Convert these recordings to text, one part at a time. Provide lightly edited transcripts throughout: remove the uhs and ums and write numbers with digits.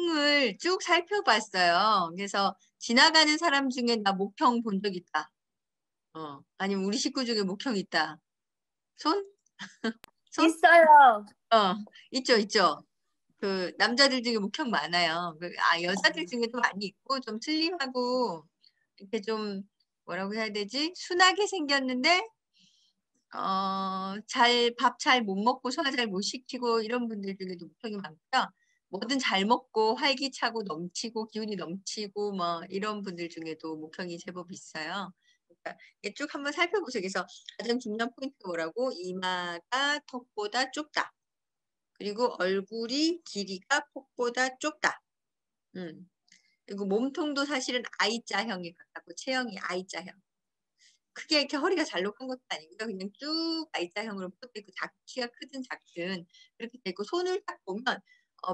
목형을 쭉 살펴봤어요. 그래서 지나가는 사람 중에 나 목형 본 적 있다. 아니면 우리 식구 중에 목형 있다. 손? 손? 있어요. 있죠, 있죠. 그 남자들 중에 목형 많아요. 여자들 중에도 많이 있고 좀 슬림하고 이렇게 좀 뭐라고 해야 되지? 순하게 생겼는데 밥 잘 못 먹고 소화 잘 못 시키고 이런 분들 중에도 목형이 많고요. 뭐든 잘 먹고 활기차고 넘치고 기운이 넘치고 뭐 이런 분들 중에도 목형이 제법 있어요. 그러니까 이렇게 쭉 한번 살펴보세요. 그래서 가장 중요한 포인트가 뭐라고? 이마가 턱보다 좁다. 그리고 얼굴이 길이가 폭보다 좁다. 그리고 몸통도 사실은 I자형에 가깝고 체형이 I자형. 크게 이렇게 허리가 잘록한 것도 아니고요. 그냥 쭉 I자형으로 뻗어 있고 키가 크든 작든 그렇게 돼 있고 손을 딱 보면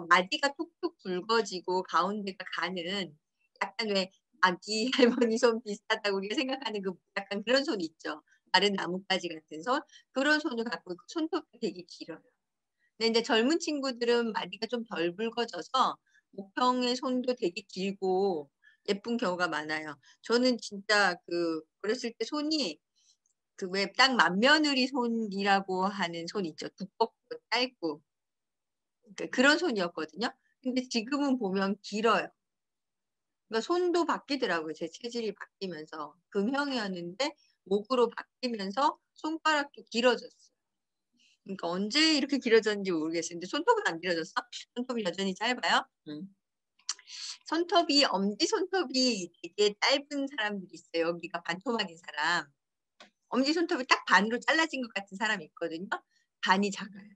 마디가 툭툭 굵어지고 가운데가 가는 약간 왜 아기 할머니 손 비슷하다고 우리가 생각하는 그 약간 그런 손 있죠. 마른 나뭇가지 같은 손. 그런 손을 갖고 있고 손톱이 되게 길어요. 근데 이제 젊은 친구들은 마디가 좀 덜 굵어져서 목형의 손도 되게 길고 예쁜 경우가 많아요. 저는 진짜 어렸을 때 손이 왜 딱 맏며느리 손이라고 하는 손 있죠. 두껍고 짧고 그런 손이었거든요. 근데 지금은 보면 길어요. 그러니까 손도 바뀌더라고요. 제 체질이 바뀌면서 금형이었는데 목으로 바뀌면서 손가락도 길어졌어요. 그러니까 언제 이렇게 길어졌는지 모르겠어요. 근데 손톱은 안 길어졌어? 손톱이 여전히 짧아요? 손톱이 엄지 손톱이 되게 짧은 사람들이 있어요. 여기가 반토막인 사람. 엄지 손톱이 딱 반으로 잘라진 것 같은 사람이 있거든요. 반이 작아요.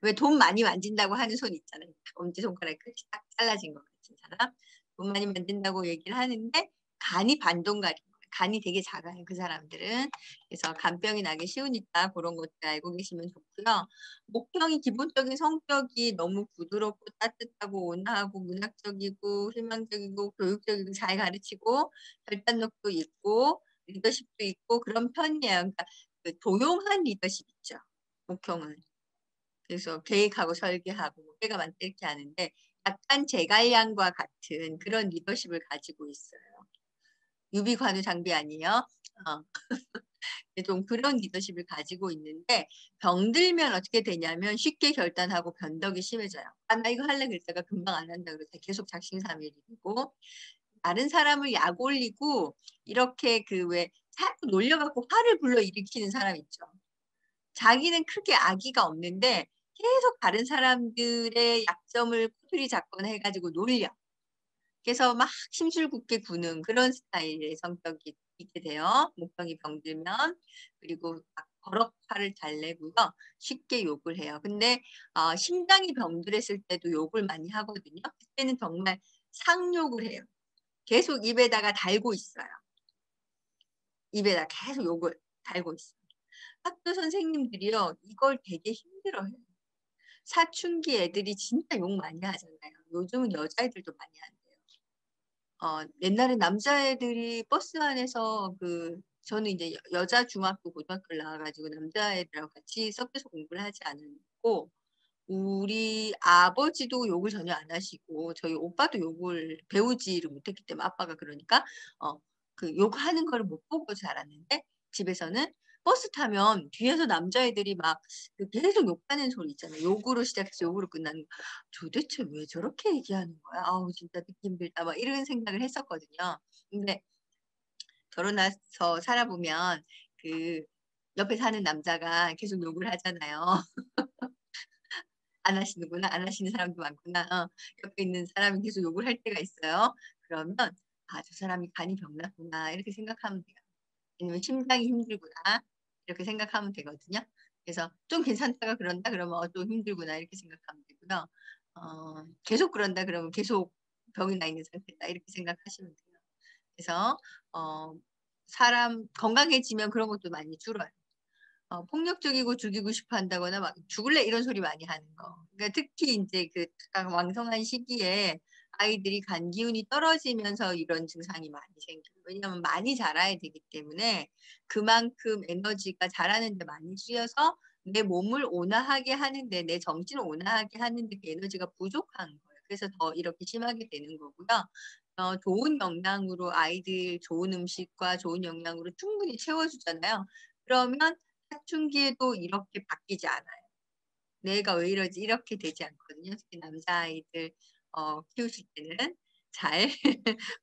왜 돈 많이 만진다고 하는 손 있잖아요. 엄지 손가락 끝이 딱 잘라진 것 같은 사람. 돈 많이 만진다고 얘기를 하는데 간이 반동가리. 간이 되게 작아요. 그 사람들은. 그래서 간병이 나기 쉬우니까 그런 것들 알고 계시면 좋고요. 목형이 기본적인 성격이 너무 부드럽고 따뜻하고 온화하고 문학적이고 희망적이고 교육적이고 잘 가르치고 결단력도 있고 리더십도 있고 그런 편이에요. 그러니까 조용한 리더십 있죠. 목형은. 그래서 계획하고 설계하고 때가 많다 이렇게 하는데 약간 제갈량과 같은 그런 리더십을 가지고 있어요. 유비관우 장비 아니에요? 좀 그런 리더십을 가지고 있는데 병들면 어떻게 되냐면 쉽게 결단하고 변덕이 심해져요. 나 이거 할래 그랬다가 금방 안 한다 그래서 계속 작심삼일이고 다른 사람을 약 올리고 이렇게 왜 자꾸 놀려갖고 화를 불러일으키는 사람 있죠. 자기는 크게 악의가 없는데 계속 다른 사람들의 약점을 꼬투리 잡거나 해가지고 놀려. 그래서 막 심술궂게 구는 그런 스타일의 성격이 있게 돼요. 목병이 병들면. 그리고 막 버럭 화를 잘 내고요. 쉽게 욕을 해요. 근데 심장이 병들었을 때도 욕을 많이 하거든요. 그때는 정말 상욕을 해요. 계속 입에다가 달고 있어요. 입에다 계속 욕을 달고 있어요. 학교 선생님들이요. 이걸 되게 힘들어해요. 사춘기 애들이 진짜 욕 많이 하잖아요. 요즘은 여자애들도 많이 한대요. 옛날에 남자애들이 버스 안에서 저는 이제 여자 중학교 고등학교를 나와가지고 남자애들하고 같이 섞여서 공부를 하지 않았고 우리 아버지도 욕을 전혀 안 하시고 저희 오빠도 욕을 배우지를 못했기 때문에 아빠가 그러니까 욕하는 거를 못 보고 자랐는데 집에서는 버스 타면 뒤에서 남자애들이 막 계속 욕하는 소리 있잖아요. 욕으로 시작해서 욕으로 끝나는 거. 도대체 왜 저렇게 얘기하는 거야? 아우 진짜 듣기 힘들다. 막 이런 생각을 했었거든요. 근데 결혼해서 살아보면 옆에 사는 남자가 계속 욕을 하잖아요. 안 하시는구나. 안 하시는 사람도 많구나. 옆에 있는 사람이 계속 욕을 할 때가 있어요. 그러면 저 사람이 간이 병났구나. 이렇게 생각하면 돼요. 아니면 심장이 힘들구나. 이렇게 생각하면 되거든요. 그래서 좀 괜찮다가 그런다 그러면 좀 힘들구나. 이렇게 생각하면 되고요. 계속 그런다 그러면 계속 병이 나 있는 상태다. 이렇게 생각하시면 돼요. 그래서 사람 건강해지면 그런 것도 많이 줄어요. 폭력적이고 죽이고 싶어 한다거나 막 죽을래 이런 소리 많이 하는 거. 그러니까 특히 이제 왕성한 시기에 아이들이 간 기운이 떨어지면서 이런 증상이 많이 생겨요. 왜냐하면 많이 자라야 되기 때문에 그만큼 에너지가 자라는데 많이 쓰여서 내 몸을 온화하게 하는데 내 정신을 온화하게 하는데 그 에너지가 부족한 거예요. 그래서 더 이렇게 심하게 되는 거고요. 좋은 영양으로 아이들 좋은 음식과 좋은 영양으로 충분히 채워주잖아요. 그러면 사춘기에도 이렇게 바뀌지 않아요. 내가 왜 이러지? 이렇게 되지 않거든요. 특히 남자아이들 키우실 때는 잘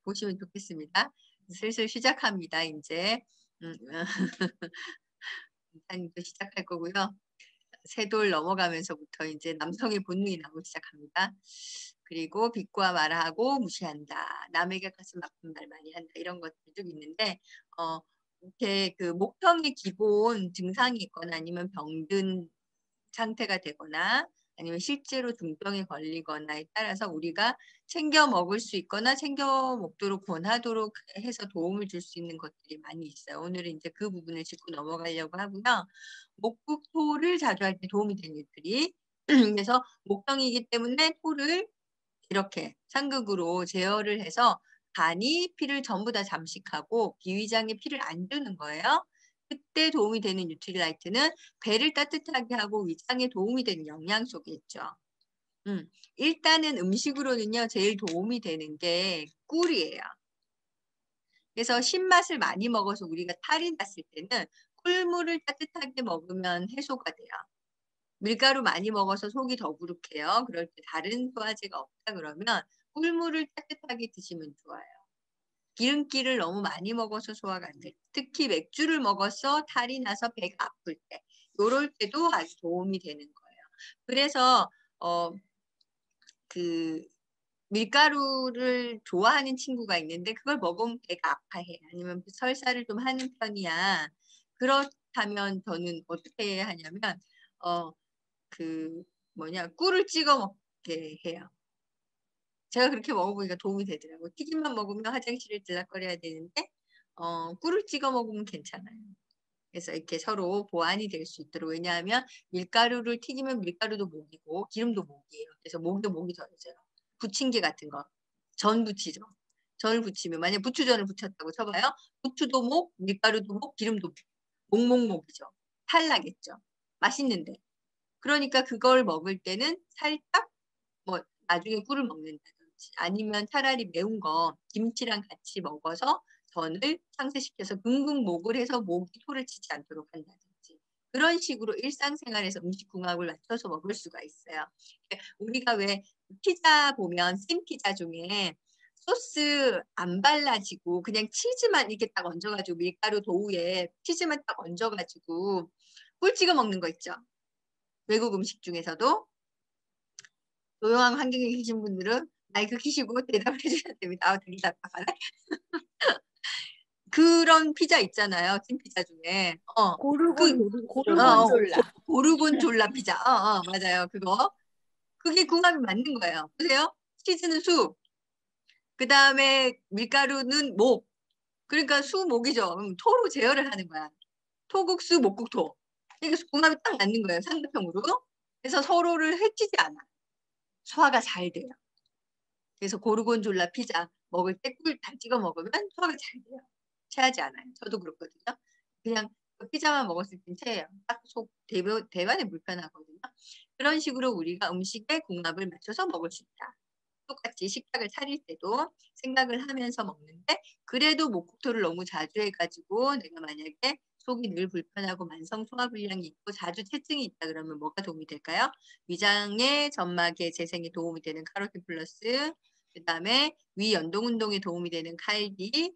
보시면 좋겠습니다. 슬슬 시작합니다. 이제 인사님도 시작할 거고요. 세돌 넘어가면서부터 이제 남성의 본능이 나오기 시작합니다. 그리고 비꼬아 말하고 무시한다. 남에게 가슴 아픈 말 많이 한다. 이런 것들 좀 있는데 이렇게 그 목형의 기본 증상이 있거나 아니면 병든 상태가 되거나 아니면 실제로 중병에 걸리거나에 따라서 우리가 챙겨 먹을 수 있거나 챙겨 먹도록 권하도록 해서 도움을 줄 수 있는 것들이 많이 있어요. 오늘은 이제 그 부분을 짚고 넘어가려고 하고요. 목국토를 자주 할 때 도움이 되는 일들이 그래서 목병이기 때문에 토를 이렇게 상극으로 제어를 해서 간이 피를 전부 다 잠식하고 비위장에 피를 안 주는 거예요. 그때 도움이 되는 뉴트리라이트는 배를 따뜻하게 하고 위장에 도움이 되는 영양소가 있죠. 일단은 음식으로는요 제일 도움이 되는 게 꿀이에요. 그래서 신맛을 많이 먹어서 우리가 탈이 났을 때는 꿀물을 따뜻하게 먹으면 해소가 돼요. 밀가루 많이 먹어서 속이 더부룩해요. 그럴 때 다른 소화제가 없다 그러면 꿀물을 따뜻하게 드시면 좋아요. 기름기를 너무 많이 먹어서 소화가 안 될 때, 특히 맥주를 먹어서 탈이 나서 배가 아플 때, 이럴 때도 아주 도움이 되는 거예요. 그래서 그 밀가루를 좋아하는 친구가 있는데 그걸 먹으면 배가 아파해. 아니면 설사를 좀 하는 편이야. 그렇다면 저는 어떻게 하냐면 그 꿀을 찍어 먹게 해요. 제가 그렇게 먹어보니까 도움이 되더라고요. 튀김만 먹으면 화장실을 들락거려야 되는데 꿀을 찍어 먹으면 괜찮아요. 그래서 이렇게 서로 보완이 될 수 있도록. 왜냐하면 밀가루를 튀기면 밀가루도 목이고 기름도 목이에요. 그래서 목도 목이 더해져요. 부침개 같은 거. 전 부치죠. 전을 부치면 만약 부추전을 부쳤다고 쳐봐요. 부추도 목, 밀가루도 목, 기름도 목. 목목목이죠. 탈나겠죠. 맛있는데. 그러니까 그걸 먹을 때는 살짝 나중에 꿀을 먹는다든지 아니면 차라리 매운 거 김치랑 같이 먹어서 전을 상쇄시켜서 긍긍 목을 해서 목이 토를 치지 않도록 한다든지 그런 식으로 일상생활에서 음식궁합을 맞춰서 먹을 수가 있어요. 우리가 왜 피자 보면 찜 피자 중에 소스 안 발라지고 그냥 치즈만 이렇게 딱 얹어가지고 밀가루 도우에 치즈만 딱 얹어가지고 꿀 찍어 먹는 거 있죠. 외국 음식 중에서도 조용한 환경에 계신 분들은 마이크 키시고 대답을 해주셔야 됩니다. 되게 답답하네. 그런 피자 있잖아요. 찜 피자 중에. 고르곤졸라 피자. 맞아요. 그거. 그게 궁합이 맞는 거예요. 보세요. 치즈는 수. 그 다음에 밀가루는 목. 그러니까 수, 목이죠. 토로 제어를 하는 거야. 토국수, 목국토. 이게 궁합이 딱 맞는 거예요. 상대평으로. 그래서 서로를 해치지 않아. 소화가 잘 돼요. 그래서 고르곤졸라 피자 먹을 때 꿀 다 찍어 먹으면 소화가 잘 돼요. 체하지 않아요. 저도 그렇거든요. 그냥 그 피자만 먹었을 땐 체해요. 딱 속 대변이 불편하거든요. 그런 식으로 우리가 음식의 궁합을 맞춰서 먹을 수 있다. 똑같이 식탁을 차릴 때도 생각을 하면서 먹는데 그래도 목국토를 너무 자주 해가지고 내가 만약에 속이 늘 불편하고 만성 소화불량이 있고 자주 체증이 있다 그러면 뭐가 도움이 될까요? 위장의 점막의 재생에 도움이 되는 카로틴 플러스 그 다음에 위 연동 운동에 도움이 되는 칼디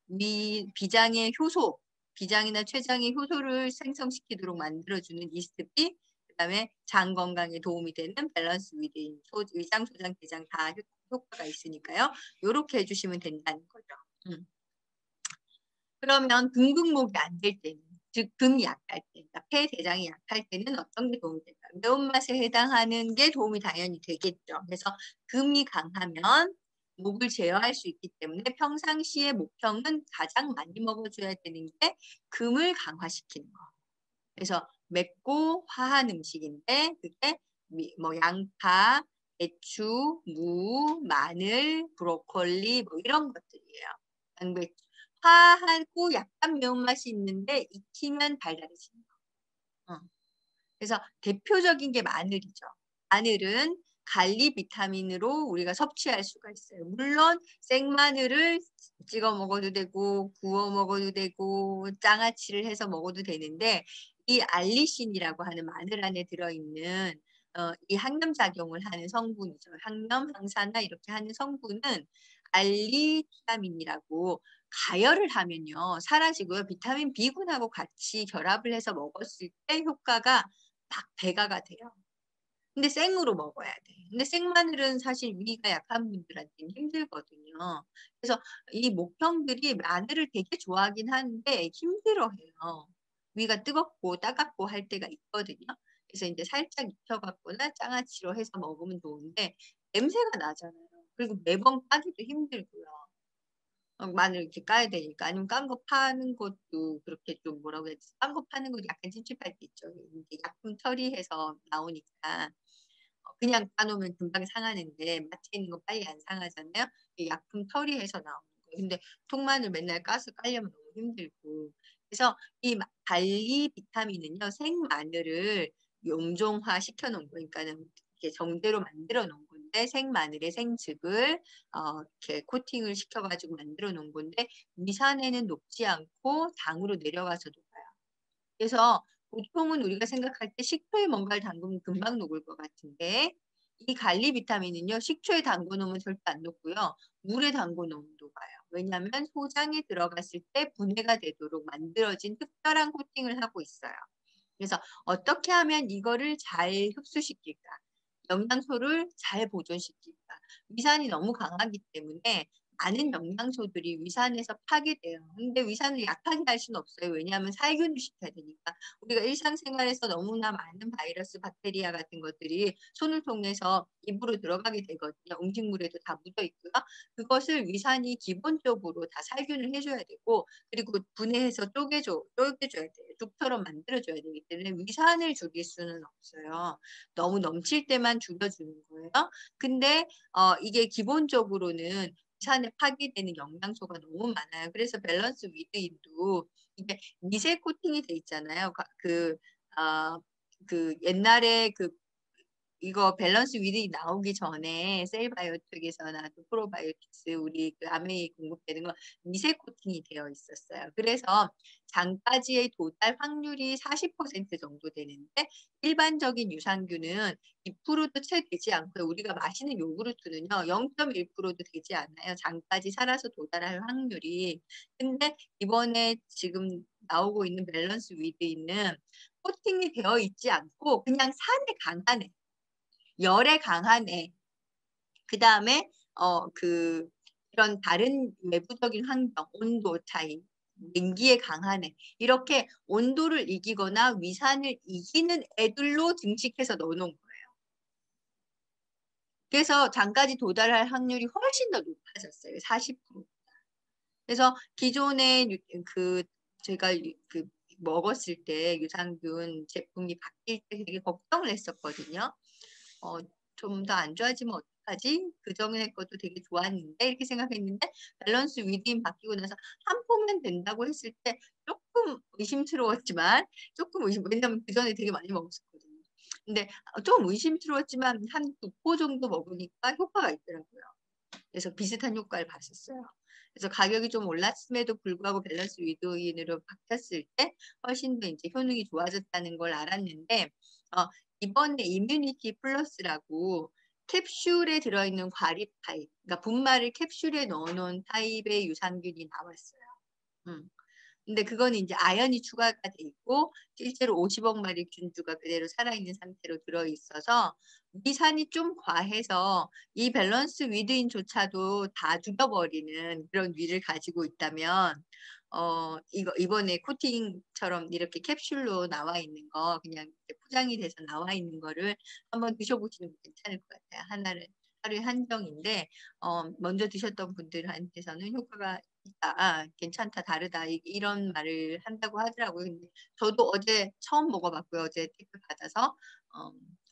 위 비장의 효소 비장이나 췌장의 효소를 생성시키도록 만들어주는 이스트피 그다음에 장 건강에 도움이 되는 밸런스 위드인 위장, 소장, 대장 다 효과가 있으니까요. 이렇게 해주시면 된다는 거죠. 그러면 등등목이 안 될 때는 즉 금이 약할 때, 그러니까 폐 대장이 약할 때는 어떤 게 도움이 될까요? 매운맛에 해당하는 게 도움이 당연히 되겠죠. 그래서 금이 강하면 목을 제어할 수 있기 때문에 평상시에 목평은 가장 많이 먹어줘야 되는 게 금을 강화시키는 거. 그래서 맵고 화한 음식인데 그게 양파, 배추, 무, 마늘, 브로콜리 이런 것들이에요. 양배추. 화하고 약간 매운맛이 있는데 익히면 달달해지는 거. 그래서 대표적인 게 마늘이죠. 마늘은 갈리 비타민으로 우리가 섭취할 수가 있어요. 물론 생마늘을 찍어 먹어도 되고 구워 먹어도 되고 장아찌를 해서 먹어도 되는데 이 알리신이라고 하는 마늘 안에 들어있는 이 항염작용을 하는 성분이죠. 항염, 항산화 이렇게 하는 성분은 알리티아민이라고 가열을 하면요 사라지고요. 비타민 B군하고 같이 결합을 해서 먹었을 때 효과가 막 배가가 돼요. 근데 생으로 먹어야 돼. 근데 생마늘은 사실 위가 약한 분들한테는 힘들거든요. 그래서 이 목형들이 마늘을 되게 좋아하긴 하는데 힘들어해요. 위가 뜨겁고 따갑고 할 때가 있거든요. 그래서 이제 살짝 익혀 갖거나 장아찌로 해서 먹으면 좋은데 냄새가 나잖아요. 그리고 매번 까기도 힘들고요. 마늘 이렇게 까야 되니까. 아니면 깐 거 파는 것도 그렇게 좀 뭐라고 해야 되지? 깐 거 파는 것도 약간 찝찝할 때 있죠. 이제 약품 처리해서 나오니까. 그냥 까놓으면 금방 상하는데 마트에 있는 거 빨리 안 상하잖아요. 이 약품 처리해서 나오는 거예요. 근데 통마늘 맨날 까서 깔려면 너무 힘들고. 그래서 이 발리 비타민은요. 생마늘을 용종화 시켜 놓은 거. 그러니까는 이렇게 정제로 만들어 놓은 건데 생마늘의 생즙을 이렇게 코팅을 시켜 가지고 만들어 놓은 건데 위산에는 녹지 않고 당으로 내려가서 녹아요. 그래서 보통은 우리가 생각할 때 식초에 뭔가를 담그면 금방 녹을 것 같은데 이 갈리 비타민은요. 식초에 담궈 놓으면 절대 안 녹고요. 물에 담궈 놓으면 녹아요. 왜냐하면 소장에 들어갔을 때 분해가 되도록 만들어진 특별한 코팅을 하고 있어요. 그래서 어떻게 하면 이거를 잘 흡수시킬까? 영양소를 잘 보존시킬까? 위산이 너무 강하기 때문에 많은 영양소들이 위산에서 파괴돼요. 근데 위산을 약하게 할 수는 없어요. 왜냐하면 살균을 시켜야 되니까. 우리가 일상생활에서 너무나 많은 바이러스, 박테리아 같은 것들이 손을 통해서 입으로 들어가게 되거든요. 음식물에도 다 묻어 있고요. 그것을 위산이 기본적으로 다 살균을 해줘야 되고 그리고 분해해서 쪼개줘야 돼요. 죽처럼 만들어줘야 되기 때문에 위산을 죽일 수는 없어요. 너무 넘칠 때만 죽여주는 거예요. 근데 이게 기본적으로는 위산에 파괴되는 영양소가 너무 많아요. 그래서 밸런스 위드인도 이게 미세 코팅이 돼 있잖아요. 옛날에 이거 밸런스 위드 나오기 전에 셀바이오틱에서 나왔던 프로바이오틱스 우리 그 암에 공급되는 거 미세 코팅이 되어 있었어요. 그래서 장까지의 도달 확률이 40% 정도 되는데 일반적인 유산균은 2%도 채 되지 않고요. 우리가 마시는 요구르트는요. 0.1%도 되지 않아요. 장까지 살아서 도달할 확률이. 근데 이번에 지금 나오고 있는 밸런스 위드는 코팅이 되어 있지 않고 그냥 산에 강한 애. 열에 강한 애. 그다음에 이런 다른 외부적인 환경, 온도 차이, 냉기에 강한 애. 이렇게 온도를 이기거나 위산을 이기는 애들로 증식해서 넣어놓은 거예요. 그래서 장까지 도달할 확률이 훨씬 더 높아졌어요. 40%. 그래서 기존에 제가 먹었을 때 유산균 제품이 바뀔 때 되게 걱정을 했었거든요. 좀 더 안 좋아지면 어떡하지? 그전에 것도 되게 좋았는데 이렇게 생각했는데 밸런스 위드인 바뀌고 나서 한 포면 된다고 했을 때 조금 의심스러웠지만 왜냐면 그전에 되게 많이 먹었었거든요. 근데 좀 의심스러웠지만 한 2포 정도 먹으니까 효과가 있더라고요. 그래서 비슷한 효과를 봤었어요. 그래서 가격이 좀 올랐음에도 불구하고 밸런스 위드인으로 바뀌었을 때 훨씬 더 이제 효능이 좋아졌다는 걸 알았는데 이번에 이뮤니티 플러스라고 캡슐에 들어있는 과립 타입, 그러니까 분말을 캡슐에 넣어놓은 타입의 유산균이 나왔어요. 근데 그거는 이제 아연이 추가가 돼 있고 실제로 50억 마리 균주가 그대로 살아있는 상태로 들어있어서 위산이 좀 과해서 이 밸런스 위드인조차도 다 죽여버리는 그런 위를 가지고 있다면 이번에 코팅처럼 이렇게 캡슐로 나와 있는 거 그냥 포장이 돼서 나와 있는 거를 한번 드셔보시는 게 괜찮을 것 같아요. 하루에 한 병인데 먼저 드셨던 분들한테서는 효과가 있다, 괜찮다, 다르다 이런 말을 한다고 하더라고요. 근데 저도 어제 처음 먹어봤고요. 어제 택배 받아서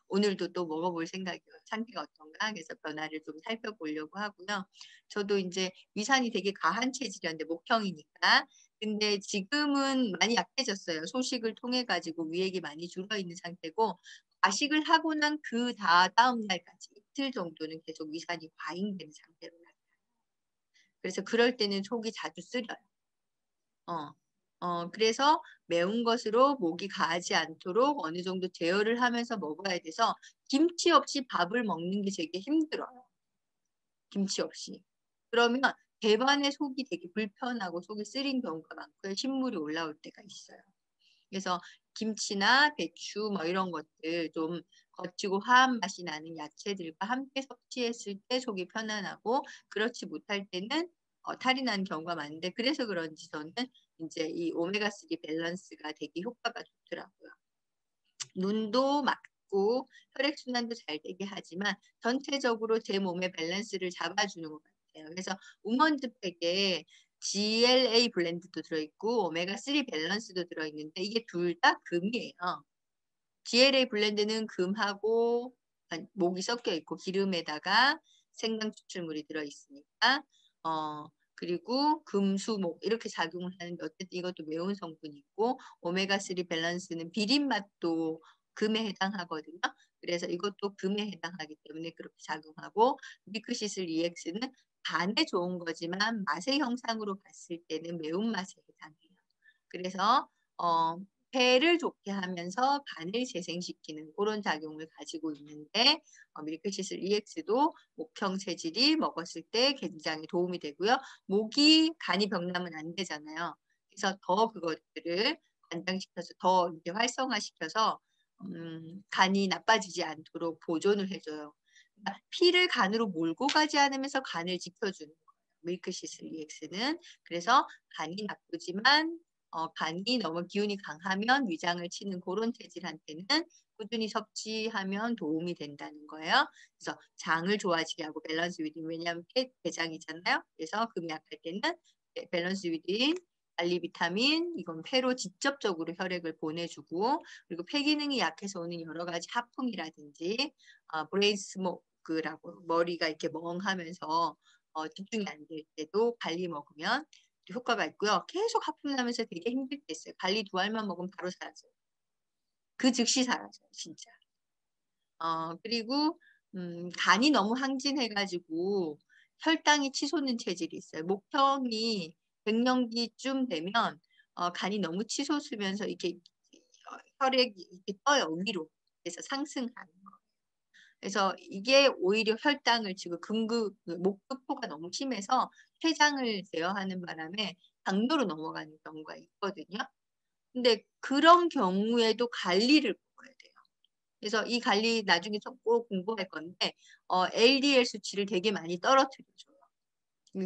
오늘도 또 먹어볼 생각이에요. 상태가 어떤가 그래서 변화를 좀 살펴보려고 하고요. 저도 이제 위산이 되게 가한 체질이었는데 목형이니까 근데 지금은 많이 약해졌어요. 소식을 통해 가지고 위액이 많이 줄어 있는 상태고 과식을 하고 난 다음 날까지 이틀 정도는 계속 위산이 과잉되는 상태로 나타나요. 그래서 그럴 때는 속이 자주 쓰려요. 그래서 매운 것으로 목이 가지 않도록 어느 정도 제어를 하면서 먹어야 돼서 김치 없이 밥을 먹는 게 되게 힘들어요. 김치 없이. 그러면 배반의 속이 되게 불편하고 속이 쓰린 경우가 많고요. 신물이 올라올 때가 있어요. 그래서 김치나 배추 뭐 이런 것들 좀 거치고 화한 맛이 나는 야채들과 함께 섭취했을 때 속이 편안하고 그렇지 못할 때는 탈이 나는 경우가 많은데 그래서 그런지 저는 이제 이 오메가3 밸런스가 되게 효과가 좋더라고요. 눈도 맑고 혈액순환도 잘 되게 하지만 전체적으로 제 몸의 밸런스를 잡아주는 것 같아요. 그래서 우먼즈팩에 GLA 블렌드도 들어있고 오메가3 밸런스도 들어있는데 이게 둘 다 금이에요. GLA 블렌드는 금하고 목이 섞여 있고 기름에다가 생강 추출물이 들어있으니까 그리고 금수목 이렇게 작용을 하는데 어쨌든 이것도 매운 성분이 있고 오메가3 밸런스는 비린 맛도 금에 해당하거든요. 그래서 이것도 금에 해당하기 때문에 그렇게 작용하고 미크시슬 EX는 간에 좋은 거지만 맛의 형상으로 봤을 때는 매운맛에 해당해요. 그래서 폐를 좋게 하면서 간을 재생시키는 그런 작용을 가지고 있는데 밀크시슬 EX도 목형 체질이 먹었을 때 굉장히 도움이 되고요. 목이 간이 병나면 안 되잖아요. 그래서 더 그것들을 관장시켜서 더 이제 활성화시켜서 간이 나빠지지 않도록 보존을 해줘요. 그러니까 피를 간으로 몰고 가지 않으면서 간을 지켜주는 거예요. 밀크시슬 EX는. 그래서 간이 나쁘지만 간이 너무 기운이 강하면 위장을 치는 그런 체질한테는 꾸준히 섭취하면 도움이 된다는 거예요. 그래서 장을 좋아지게 하고 밸런스 위딘 왜냐하면 폐대장이잖아요. 그래서 금이 약할 때는 밸런스 위딘 알리 비타민 이건 폐로 직접적으로 혈액을 보내주고 그리고 폐 기능이 약해서 오는 여러 가지 하품이라든지 브레인 스모크라고 머리가 이렇게 멍하면서 집중이 안 될 때도 갈리 먹으면 효과가 있고요. 계속 하품 나면서 되게 힘들 때 있어요. 갈리 두 알만 먹으면 바로 사라져요. 그 즉시 사라져요. 진짜. 그리고 간이 너무 항진해가지고 혈당이 치솟는 체질이 있어요. 목형이 갱년기쯤 되면 간이 너무 치솟으면서 이렇게 혈액이 이렇게 떠요. 위로. 그래서 상승하는 거. 그래서 이게 오히려 혈당을 지금 목급포가 너무 심해서 췌장을 제어하는 바람에 당뇨로 넘어가는 경우가 있거든요. 근데 그런 경우에도 관리를 먹어야 돼요. 그래서 이 관리 나중에 꼭 공부할 건데 LDL 수치를 되게 많이 떨어뜨려줘요.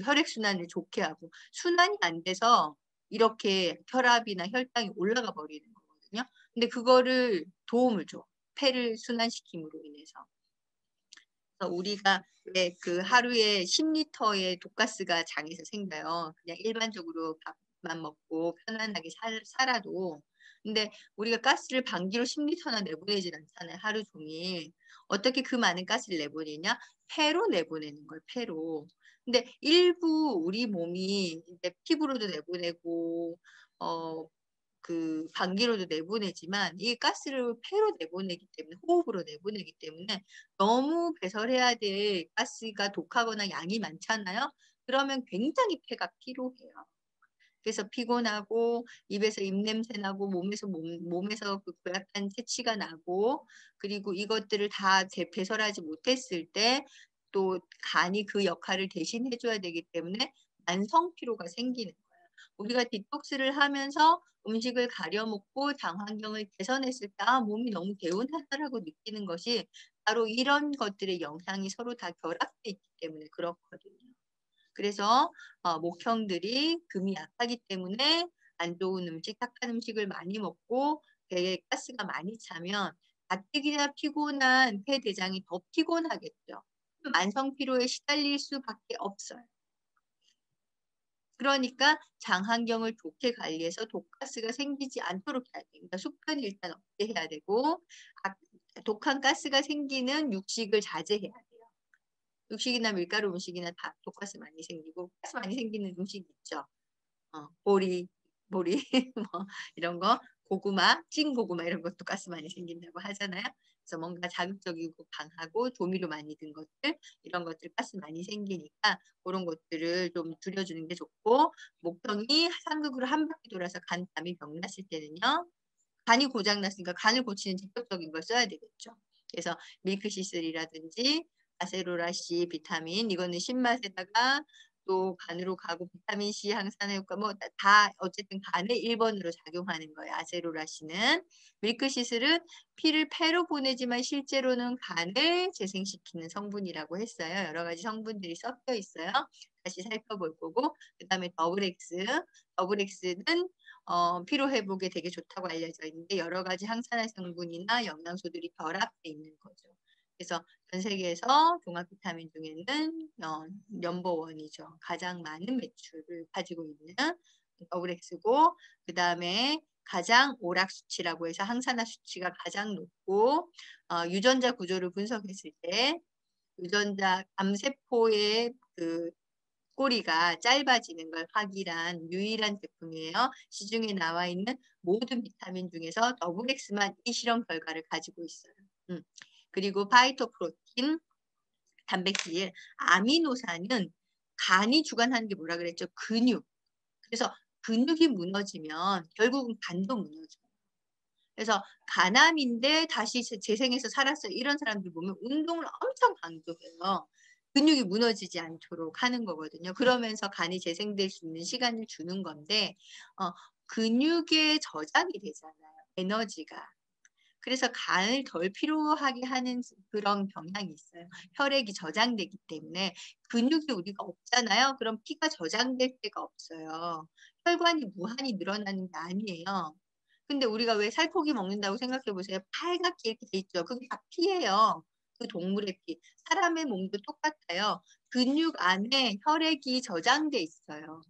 혈액순환을 좋게 하고 순환이 안 돼서 이렇게 혈압이나 혈당이 올라가 버리는 거거든요. 근데 그거를 도움을 줘. 폐를 순환시킴으로 인해서. 그래서 우리가 왜 그 하루에 10리터의 독가스가 장에서 생겨요. 그냥 일반적으로 밥만 먹고 편안하게 살아도. 근데 우리가 가스를 반기로 10리터나 내보내질 않잖아요. 하루 종일. 어떻게 그 많은 가스를 내보내냐? 폐로 내보내는 거예요. 폐로. 근데 일부 우리 몸이 이제 피부로도 내보내고 그 방귀로도 내보내지만 이 가스를 폐로 내보내기 때문에 호흡으로 내보내기 때문에 너무 배설해야 될 가스가 독하거나 양이 많잖아요. 그러면 굉장히 폐가 피로해요. 그래서 피곤하고 입에서 입냄새 나고 몸에서 그 고약한 체취가 나고 그리고 이것들을 다 배설하지 못했을 때 또 간이 그 역할을 대신 해줘야 되기 때문에 만성 피로가 생기는 거예요. 우리가 디톡스를 하면서 음식을 가려 먹고 장 환경을 개선했을 때 몸이 너무 개운하다라고 느끼는 것이 바로 이런 것들의 영향이 서로 다 결합돼 있기 때문에 그렇거든요. 그래서 목형들이 금이 약하기 때문에 안 좋은 음식, 탁한 음식을 많이 먹고 배에 가스가 많이 차면 가뜩이나 피곤한 폐대장이 더 피곤하겠죠. 만성 피로에 시달릴 수밖에 없어요. 그러니까 장 환경을 좋게 관리해서 독가스가 생기지 않도록 해야 됩니다. 숙변이 일단 없게 해야 되고 독한 가스가 생기는 육식을 자제해야 돼요. 육식이나 밀가루 음식이나 다 독가스 많이 생기고 가스 많이 생기는 음식 있죠. 보리 뭐 이런 거 고구마, 찐 고구마 이런 것도 가스 많이 생긴다고 하잖아요. 그래서 뭔가 자극적이고 강하고 조미료 많이 든 것들 이런 것들 가스 많이 생기니까 그런 것들을 좀 줄여주는 게 좋고 목청이 상극으로 한 바퀴 돌아서 간담이 병났을 때는요. 간이 고장 났으니까 간을 고치는 직접적인 걸 써야 되겠죠. 그래서 밀크시슬이라든지 아세로라 C 비타민 이거는 신맛에다가 또 간으로 가고 비타민 C 항산화 효과 뭐 다 어쨌든 간에 1번으로 작용하는 거예요. 아세로라 C는 밀크시슬은 피를 폐로 보내지만 실제로는 간을 재생시키는 성분이라고 했어요. 여러 가지 성분들이 섞여 있어요. 다시 살펴볼 거고 그다음에 더블엑스는 피로 회복에 되게 좋다고 알려져 있는데 여러 가지 항산화 성분이나 영양소들이 결합돼 있는 거죠. 그래서 전 세계에서 종합 비타민 중에는 넘버원이죠. 가장 많은 매출을 가지고 있는 더블엑스고 그 다음에 가장 오락 수치라고 해서 항산화 수치가 가장 높고 유전자 구조를 분석했을 때 유전자 암세포의 그 꼬리가 짧아지는 걸 확인한 유일한 제품이에요. 시중에 나와 있는 모든 비타민 중에서 더블엑스만 이 실험 결과를 가지고 있어요. 그리고 파이토프로틴, 단백질, 아미노산은 간이 주관하는 게 뭐라 그랬죠? 근육. 그래서 근육이 무너지면 결국은 간도 무너져요. 그래서 간암인데 다시 재생해서 살았어요. 이런 사람들 보면 운동을 엄청 강조해요. 근육이 무너지지 않도록 하는 거거든요. 그러면서 간이 재생될 수 있는 시간을 주는 건데 근육에 저장이 되잖아요. 에너지가. 그래서 간을 덜 필요하게 하는 그런 경향이 있어요. 혈액이 저장되기 때문에 근육이 우리가 없잖아요. 그럼 피가 저장될 데가 없어요. 혈관이 무한히 늘어나는 게 아니에요. 근데 우리가 왜 살코기 먹는다고 생각해 보세요. 빨갛게 이렇게 돼 있죠. 그게 다 피예요. 그 동물의 피. 사람의 몸도 똑같아요. 근육 안에 혈액이 저장돼 있어요.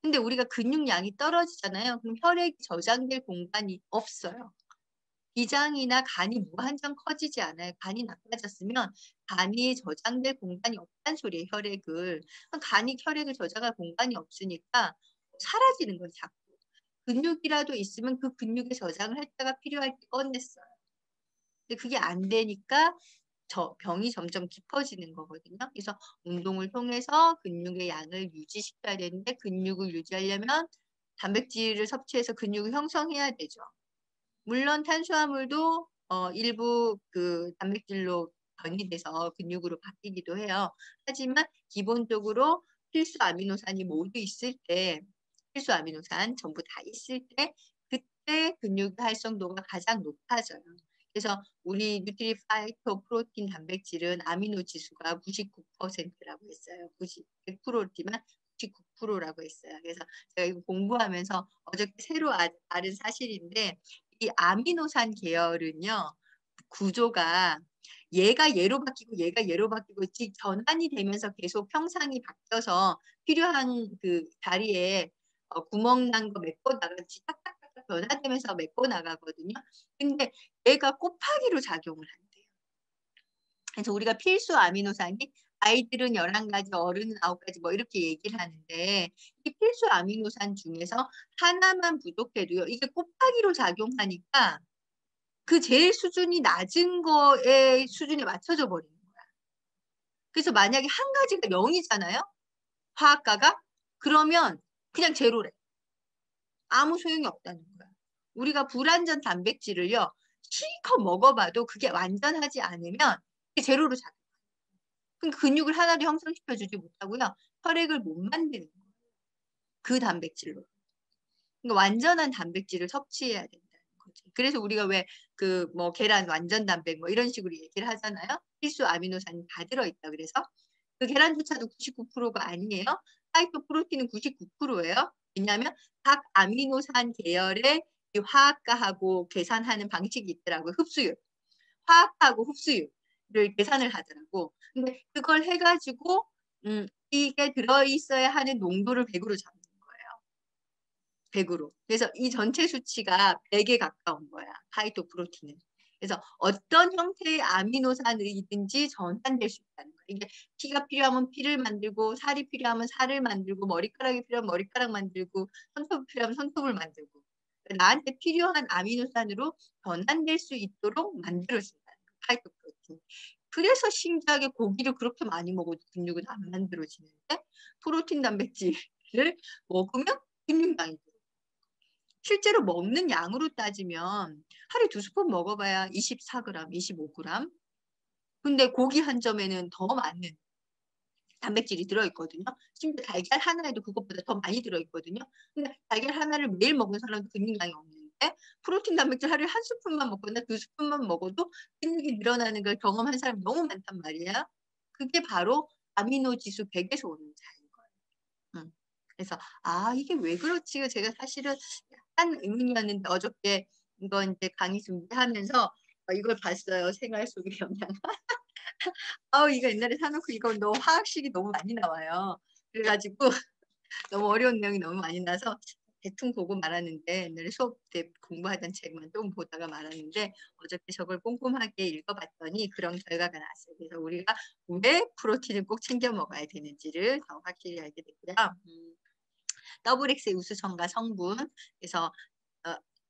근데 우리가 근육량이 떨어지잖아요. 그럼 혈액이 저장될 공간이 없어요. 비장이나 간이 무한정 커지지 않아요. 간이 나빠졌으면 간이 저장될 공간이 없다는 소리예요. 혈액을. 간이 혈액을 저장할 공간이 없으니까 사라지는 거예요. 자꾸. 근육이라도 있으면 그 근육에 저장을 할 때가 필요할 때 꺼냈어요. 근데 그게 안 되니까 병이 점점 깊어지는 거거든요. 그래서 운동을 통해서 근육의 양을 유지시켜야 되는데 근육을 유지하려면 단백질을 섭취해서 근육을 형성해야 되죠. 물론 탄수화물도 일부 그 단백질로 변이돼서 근육으로 바뀌기도 해요. 하지만 기본적으로 필수 아미노산이 모두 있을 때 필수 아미노산 전부 다 있을 때 그때 근육 활성도가 가장 높아져요. 그래서 우리 뉴트리파이터 프로틴 단백질은 아미노 지수가 99%라고 했어요. 100%지만 99%라고 했어요. 그래서 제가 이거 공부하면서 어저께 새로 알은 사실인데 이 아미노산 계열은요. 구조가 얘가 얘로 바뀌고 얘가 얘로 바뀌고 즉 전환이 되면서 계속 형상이 바뀌어서 필요한 그 다리에 구멍 난 거 메꿔 나가듯이 딱딱딱 변화되면서 메꿔 나가거든요. 근데 얘가 곱하기로 작용을 한대요. 그래서 우리가 필수 아미노산이 아이들은 11가지, 어른은 9가지 뭐 이렇게 얘기를 하는데 이 필수 아미노산 중에서 하나만 부족해도요. 이게 곱하기로 작용하니까 그 제일 수준이 낮은 거에 수준에 맞춰져 버리는 거야. 그래서 만약에 한 가지가 0이잖아요. 화학가가? 그러면 그냥 제로래. 아무 소용이 없다는 거야. 우리가 불완전 단백질을요. 실컷 먹어봐도 그게 완전하지 않으면 제로로 작용. 그럼 근육을 하나도 형성시켜주지 못하고요. 혈액을 못 만드는 거예요. 그 단백질로. 그러니까 완전한 단백질을 섭취해야 된다는 거죠. 그래서 우리가 왜 그 뭐 계란 완전 단백 뭐 이런 식으로 얘기를 하잖아요. 필수 아미노산이 다 들어있다 그래서 그 계란조차도 99%가 아니에요. 파이토프로틴은 99%예요. 왜냐하면 각 아미노산 계열의 이 화학가하고 계산하는 방식이 있더라고요. 흡수율. 화학하고 흡수율을 계산을 하더라고. 근데 그걸 해가지고 이게 들어있어야 하는 농도를 100으로 잡는 거예요. 100으로. 그래서 이 전체 수치가 100에 가까운 거야. 파이토프로틴은. 그래서 어떤 형태의 아미노산이든지 전환될 수 있다는 거야. 이게 피가 필요하면 피를 만들고 살이 필요하면 살을 만들고 머리카락이 필요하면 머리카락 만들고 손톱이 필요하면 손톱을 만들고 나한테 필요한 아미노산으로 전환될 수 있도록 만들어준다는 거야. 파이터 프로틴. 그래서 신기하게 고기를 그렇게 많이 먹어도 근육은 안 만들어지는데 프로틴 단백질을 먹으면 근육량이 들어. 실제로 먹는 양으로 따지면 하루에 2스푼 먹어봐야 24g, 25g. 근데 고기 한 점에는 더 많은 단백질이 들어있거든요. 심지어 달걀 하나에도 그것보다 더 많이 들어있거든요. 근데 달걀 하나를 매일 먹는 사람은 근육량이 없는데 프로틴 단백질 하루에 1스푼만 먹거나 2스푼만 먹어도 근육이 늘어나는 걸 경험한 사람이 너무 많단 말이야. 그게 바로 아미노 지수 100에서 오는 차이인 거예요. 그래서 이게 왜 그렇지? 제가 사실은 약간 의문이었는데 어저께 이거 이제 강의 준비하면서 이걸 봤어요. 생활 속의 영양. 이거 옛날에 사놓고 이거 너무 화학식이 너무 많이 나와요. 그래가지고 너무 어려운 내용이 너무 많이 나서 대충 보고 말았는데 옛날에 수업 때 공부하던 책만 좀 보다가 말았는데 어저께 저걸 꼼꼼하게 읽어봤더니 그런 결과가 나왔어요. 그래서 우리가 왜 프로틴을 꼭 챙겨 먹어야 되는지를 더 확실히 알게 됐고요. 더블 X의 우수성과 성분. 그래서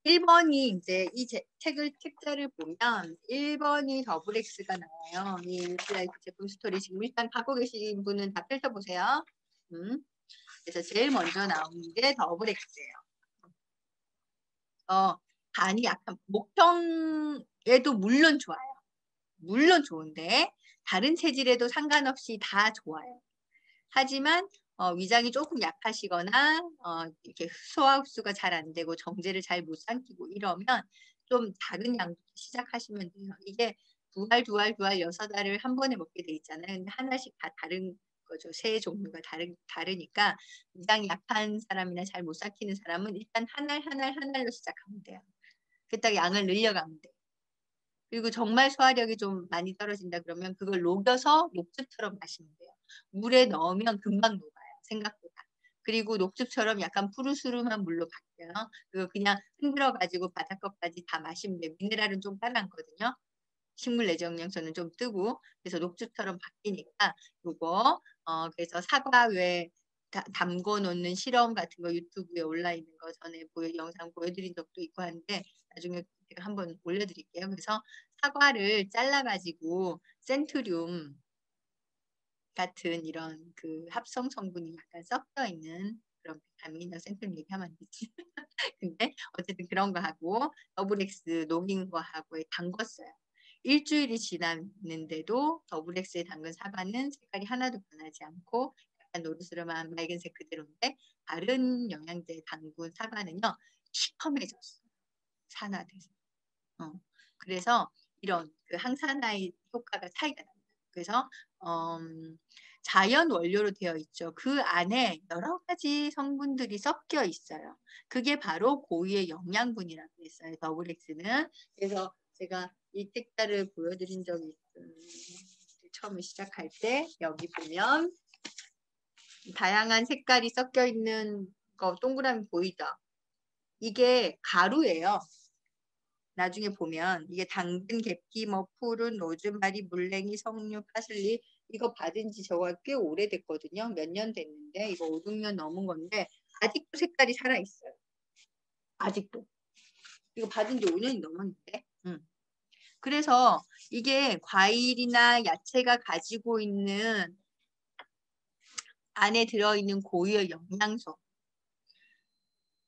1번이 이제 이 책을 책자를 보면 1번이 더블 X가 나와요. 이 일라이프 제품 스토리 지금 일단 갖고 계신 분은 다 펼쳐보세요. 그래서 제일 먼저 나오는 게 더블 X예요. 간이 약간 목청에도 물론 좋아요. 물론 좋은데 다른 체질에도 상관없이 다 좋아요. 하지만 위장이 조금 약하시거나 이렇게 소화 흡수가 잘 안 되고 정제를 잘 못 삼키고 이러면 좀 작은 양부터 시작하시면 돼요. 이게 두 알 6알을 한 번에 먹게 돼 있잖아요. 근데 하나씩 다 다른 거죠. 세 종류가 다르니까 위장이 약한 사람이나 잘 못 삼키는 사람은 일단 한 알로 시작하면 돼요. 그딱 양을 늘려가면 돼요. 그리고 정말 소화력이 좀 많이 떨어진다 그러면 그걸 녹여서 녹즙처럼 마시면 돼요. 물에 넣으면 금방 녹아요. 생각보다. 그리고 녹즙처럼 약간 푸르스름한 물로 바뀌어요. 그거 그냥 흔들어가지고 바닷가까지 다 마시면 돼요. 미네랄은 좀 따라앉거든요. 식물 내장량소는 좀 뜨고 그래서 녹즙처럼 바뀌니까 요거 그래서 사과 외 담궈 놓는 실험 같은 거 유튜브에 올라 있는 거 전에 영상 보여드린 적도 있고 하는데 나중에 제가 한번 올려드릴게요. 그래서 사과를 잘라가지고 센트륨 같은 이런 그 합성 성분이 약간 섞여 있는 그런 비타민, 센트륨 얘기하면 안 되지. 근데 어쨌든 그런 거 하고 더블 X 녹인 거 하고 담궜어요. 일주일이 지났는데도 더블 X에 담근 사과는 색깔이 하나도 변하지 않고 약간 노르스름한 맑은색 그대로인데 다른 영양제에 담근 사과는요 시커매졌어요. 산화돼서. 그래서 이런 그 항산화의 효과가 차이가 납니다. 그래서 자연 원료로 되어 있죠. 그 안에 여러 가지 성분들이 섞여 있어요. 그게 바로 고유의 영양분이라고 했어요. 더블 X는. 그래서 제가 이 책자를 보여드린 적이 있어요. 처음에 시작할 때 여기 보면 다양한 색깔이 섞여 있는 거 동그라미 보이죠? 이게 가루예요. 나중에 보면 이게 당근, 계피, 푸른, 로즈마리, 물냉이, 석류, 파슬리 이거 받은 지 저가 꽤 오래됐거든요. 몇 년 됐는데 이거 5, 6년 넘은 건데 아직도 색깔이 살아있어요. 아직도. 이거 받은 지 5년이 넘었는데. 그래서 이게 과일이나 야채가 가지고 있는 안에 들어있는 고유의 영양소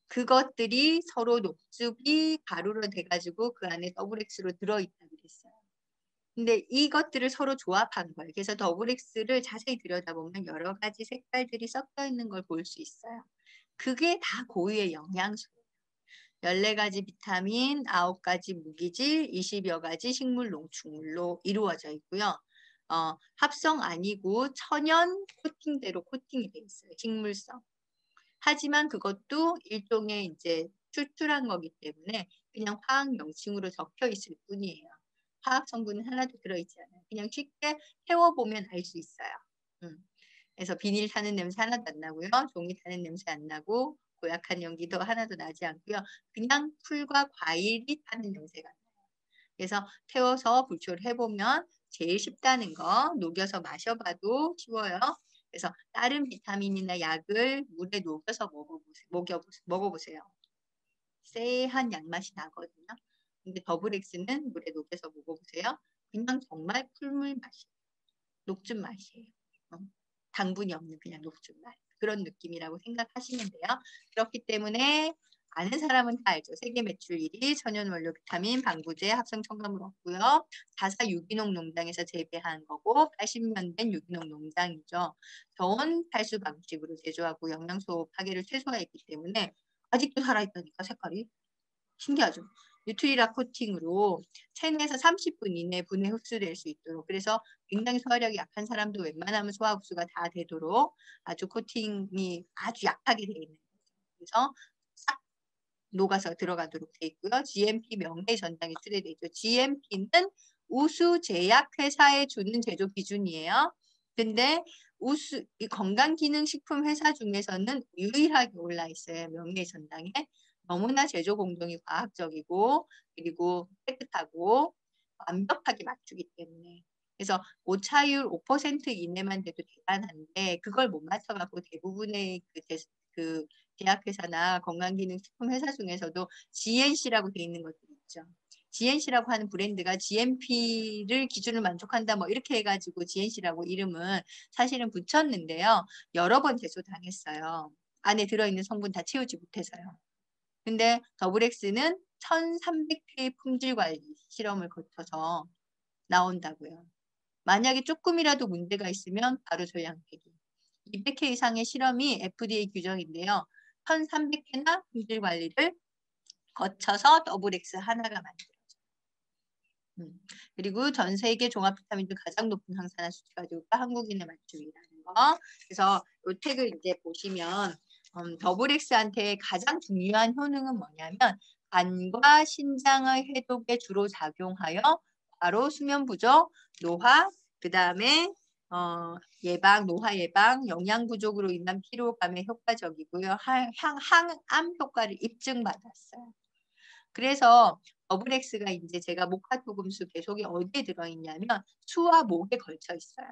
그것들이 서로 녹즙이 가루로 돼가지고 그 안에 더블 X로 들어있다 그랬어요. 근데 이것들을 서로 조합한 거예요. 그래서 더블 X를 자세히 들여다보면 여러 가지 색깔들이 섞여 있는 걸 볼 수 있어요. 그게 다 고유의 영양소예요. 14가지 비타민, 9가지 무기질, 20여 가지 식물 농축물로 이루어져 있고요. 합성 아니고 천연 코팅대로 코팅이 돼 있어요. 식물성. 하지만 그것도 일종의 이제 추출한 거기 때문에 그냥 화학 명칭으로 적혀 있을 뿐이에요. 화학 성분은 하나도 들어있지 않아요. 그냥 쉽게 태워보면 알 수 있어요. 그래서 비닐 타는 냄새 하나도 안 나고요. 종이 타는 냄새 안 나고 고약한 연기도 하나도 나지 않고요. 그냥 풀과 과일이 타는 냄새가 나요. 그래서 태워서 불초를 해보면 제일 쉽다는 거 녹여서 마셔봐도 쉬워요. 그래서 다른 비타민이나 약을 물에 녹여서 먹어보세요. 쎄한 약 맛이 나거든요. 근데 더블 X는 물에 녹여서 먹어보세요. 그냥 정말 풀물 맛이에요. 녹즙 맛이에요. 당분이 없는 그냥 녹즙 맛. 그런 느낌이라고 생각하시면 돼요. 그렇기 때문에 아는 사람은 다 알죠. 세계 매출 1위, 천연 원료 비타민, 방부제, 합성 첨가물 없고요. 자사 유기농 농장에서 재배한 거고 80년 된 유기농 농장이죠. 저온 탈수 방식으로 제조하고 영양소 파괴를 최소화했기 때문에 아직도 살아있다니까 색깔이. 신기하죠. 뉴트리라 코팅으로 체내에서 30분 이내 분해 흡수될 수 있도록 그래서 굉장히 소화력이 약한 사람도 웬만하면 소화 흡수가 다 되도록 아주 코팅이 아주 약하게 되어 있는 거죠. 그래서 싹 녹아서 들어가도록 되어 있고요. GMP 명례 전당에 출되어 있죠. GMP는 우수 제약회사에 주는 제조 기준이에요. 근데 이 건강기능식품 회사 중에서는 유일하게 올라 있어요. 명례 전당에. 너무나 제조 공정이 과학적이고 그리고 깨끗하고 완벽하게 맞추기 때문에 그래서 오차율 5% 이내만 돼도 대단한데 그걸 못 맞춰갖고 대부분의 그 제약회사나 건강기능식품 회사 중에서도 GNC라고 돼 있는 것들이 있죠. GNC라고 하는 브랜드가 GMP를 기준을 만족한다 뭐 이렇게 해가지고 GNC라고 이름은 사실은 붙였는데요. 여러 번 제소당했어요. 안에 들어있는 성분 다 채우지 못해서요. 근데 더블엑스는 1300회의 품질관리 실험을 거쳐서 나온다고요. 만약에 조금이라도 문제가 있으면 바로 전량폐기. 200회 이상의 실험이 FDA 규정인데요. 1300회나 품질관리를 거쳐서 더블엑스 하나가 만들어져요. 그리고 전 세계 종합 비타민 중 가장 높은 항산화 수치 가지고 한국인의 맞춤이라는 거. 그래서 이 책을 이제 보시면 더블엑스한테 가장 중요한 효능은 뭐냐면 간과 신장의 해독에 주로 작용하여 바로 수면 부족, 노화, 그 다음에 노화 예방, 영양 부족으로 인한 피로감에 효과적이고요. 항암 효과를 입증받았어요. 그래서 더블엑스가 이제 제가 목화토금수 배속이 어디에 들어있냐면 수와 목에 걸쳐 있어요.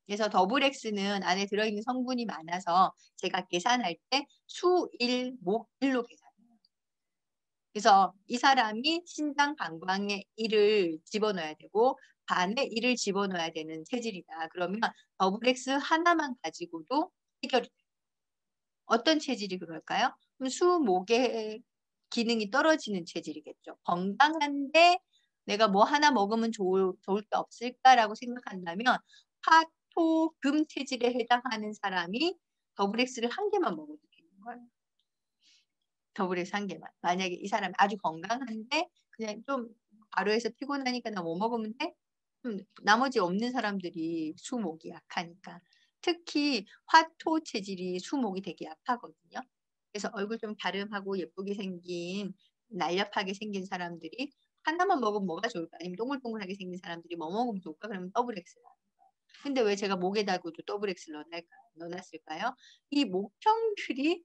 그래서 더블엑스는 안에 들어있는 성분이 많아서 제가 계산할 때 수 1, 목 1로 계산해요. 그래서 이 사람이 신장 방광에 1을 집어넣어야 되고 반에 1을 집어넣어야 되는 체질이다. 그러면 더블엑스 하나만 가지고도 해결이 돼요. 어떤 체질이 그럴까요? 그럼 수, 목의 기능이 떨어지는 체질이겠죠. 건강한데 내가 뭐 하나 먹으면 좋을 게 없을까라고 생각한다면 화, 토, 금 체질에 해당하는 사람이 더블엑스를 한 개만 먹어도 되는 거예요. 더블엑스 한 개만. 만약에 이 사람이 아주 건강한데 그냥 좀 하루에서 피곤하니까 나 뭐 먹으면 돼? 나머지 없는 사람들이 수목이 약하니까. 특히 화토 체질이 수목이 되게 약하거든요. 그래서 얼굴 좀 갸름하고 예쁘게 생긴 날렵하게 생긴 사람들이 하나만 먹으면 뭐가 좋을까? 아니면 동글동글하게 생긴 사람들이 뭐 먹으면 좋을까? 그러면 더블엑스라. 근데 왜 제가 목에다가도 더블엑스를 넣어놨을까요? 이 목형들이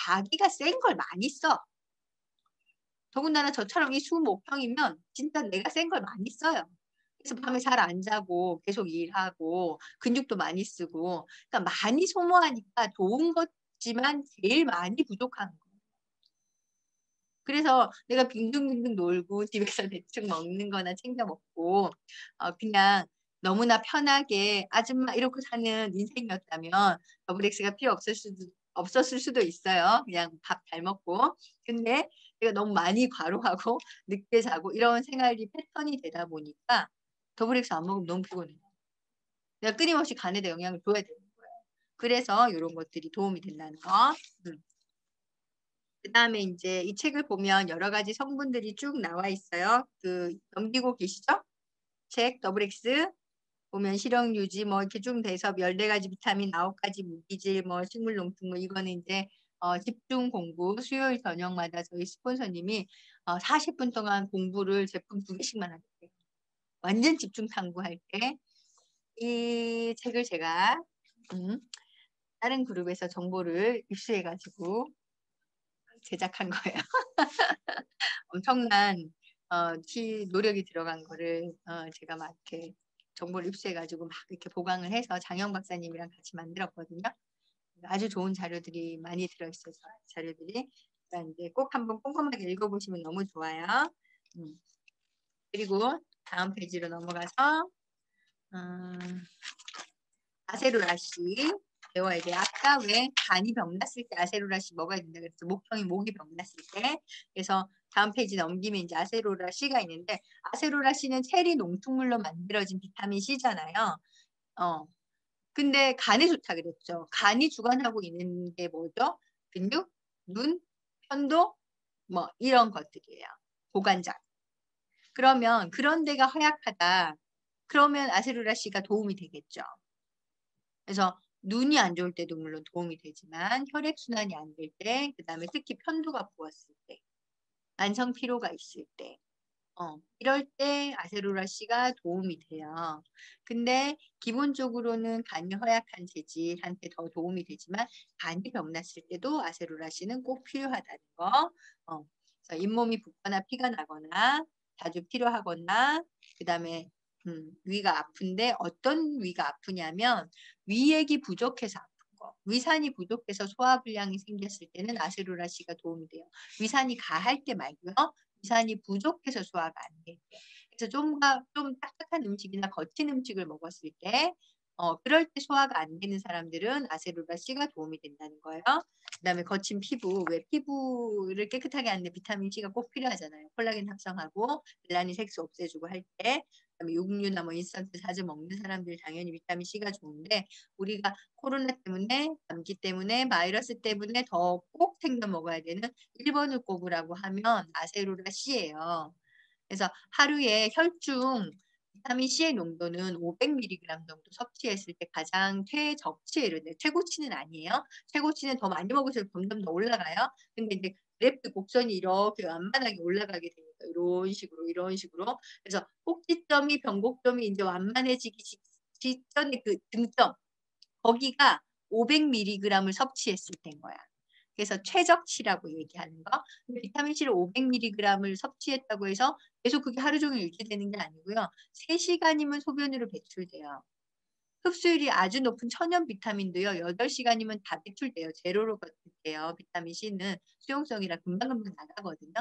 자기가 센 걸 많이 써. 더군다나 저처럼 이 수목형이면 진짜 내가 센 걸 많이 써요. 그래서 밤에 잘 안 자고 계속 일하고 근육도 많이 쓰고 그러니까 많이 소모하니까 좋은 거지만 제일 많이 부족한 거예요. 그래서 내가 빙둥빙둥 놀고 집에서 대충 먹는 거나 챙겨 먹고 그냥 너무나 편하게 아줌마 이러고 사는 인생이었다면 더블엑스가 필요 없었을 수도 있어요. 그냥 밥 잘 먹고. 근데 내가 너무 많이 과로하고 늦게 자고 이런 생활이 패턴이 되다 보니까 더블엑스 안 먹으면 너무 피곤해요. 내가 끊임없이 간에다 영양을 줘야 되는 거예요. 그래서 이런 것들이 도움이 된다는 거. 그 다음에 이제 이 책을 보면 여러 가지 성분들이 쭉 나와 있어요. 넘기고 계시죠? 책 더블엑스 보면 실형 유지 뭐 이렇게 쭉 돼서 14가지 비타민, 9가지 무기질, 뭐 식물 농축물 이거는 이제 집중 공부 수요일 저녁마다 저희 스폰서님이 40분 동안 공부를 제품 2개씩만 하겠대요. 완전 집중 탐구할 때 이 책을 제가 다른 그룹에서 정보를 입수해가지고 제작한 거예요. 엄청난 노력이 들어간 거를 제가 막 이렇게 정보를 입수해가지고 막 이렇게 보강을 해서 장영 박사님이랑 같이 만들었거든요. 아주 좋은 자료들이 많이 들어있어서 자료들이 그러니까 이제 꼭 한번 꼼꼼하게 읽어보시면 너무 좋아요. 그리고 다음 페이지로 넘어가서 아세로라씨 배워야 돼요. 아까 왜 간이 병났을 때 아세로라씨 먹어야 된다 그랬죠. 목이 병났을 때. 그래서 다음 페이지 넘기면 이제 아세로라씨가 있는데 아세로라씨는 체리 농축물로 만들어진 비타민 C잖아요. 근데 간에 좋다 그랬죠. 간이 주관하고 있는 게 뭐죠? 근육, 눈, 편도 뭐 이런 것들이에요. 고관절. 그러면 그런 데가 허약하다. 그러면 아세로라씨가 도움이 되겠죠. 그래서 눈이 안 좋을 때도 물론 도움이 되지만 혈액순환이 안 될 때, 그 다음에 특히 편도가 부었을 때, 만성 피로가 있을 때, 이럴 때 아세로라씨가 도움이 돼요. 근데 기본적으로는 간이 허약한 체질한테 더 도움이 되지만 간이 병났을 때도 아세로라씨는 꼭 필요하다는 거. 그래서 잇몸이 붓거나 피가 나거나 자주 필요하거나 그 다음에 위가 아픈데 어떤 위가 아프냐면 위액이 부족해서 아픈 거. 위산이 부족해서 소화불량이 생겼을 때는 아세로라씨가 도움이 돼요. 위산이 가할 때 말고요. 위산이 부족해서 소화가 안 될 때. 그래서 좀 딱딱한 음식이나 거친 음식을 먹었을 때 그럴 때 소화가 안 되는 사람들은 아세로라씨가 도움이 된다는 거예요. 그다음에 거친 피부, 왜 피부를 깨끗하게 하는데 비타민 C가 꼭 필요하잖아요. 콜라겐 합성하고 멜라닌 색소 없애주고 할 때. 그다음에 육류나 뭐 인스턴트 사즈 먹는 사람들 당연히 비타민 C가 좋은데 우리가 코로나 때문에, 감기 때문에, 바이러스 때문에 더 꼭 챙겨 먹어야 되는 1번을 꼽으라고 하면 아세로라씨예요. 그래서 하루에 혈중 비타민 C의 농도는 500mg 정도 섭취했을 때 가장 최적치를, 최고치는 아니에요. 최고치는 더 많이 먹을수록 점점 더 올라가요. 근데 이제 그래프 곡선이 이렇게 완만하게 올라가게 되니까 이런 식으로. 그래서 꼭지점이 변곡점이 이제 완만해지기 직전의 그 등점, 거기가 500mg을 섭취했을 때인 거야. 그래서 최적치라고 얘기하는 거. 비타민 C를 500mg을 섭취했다고 해서 계속 그게 하루 종일 유지되는 게 아니고요. 3시간이면 소변으로 배출돼요. 흡수율이 아주 높은 천연 비타민도요. 8시간이면 다 배출돼요. 제로로 버틸게요. 비타민 C는 수용성이라 금방금방 나가거든요.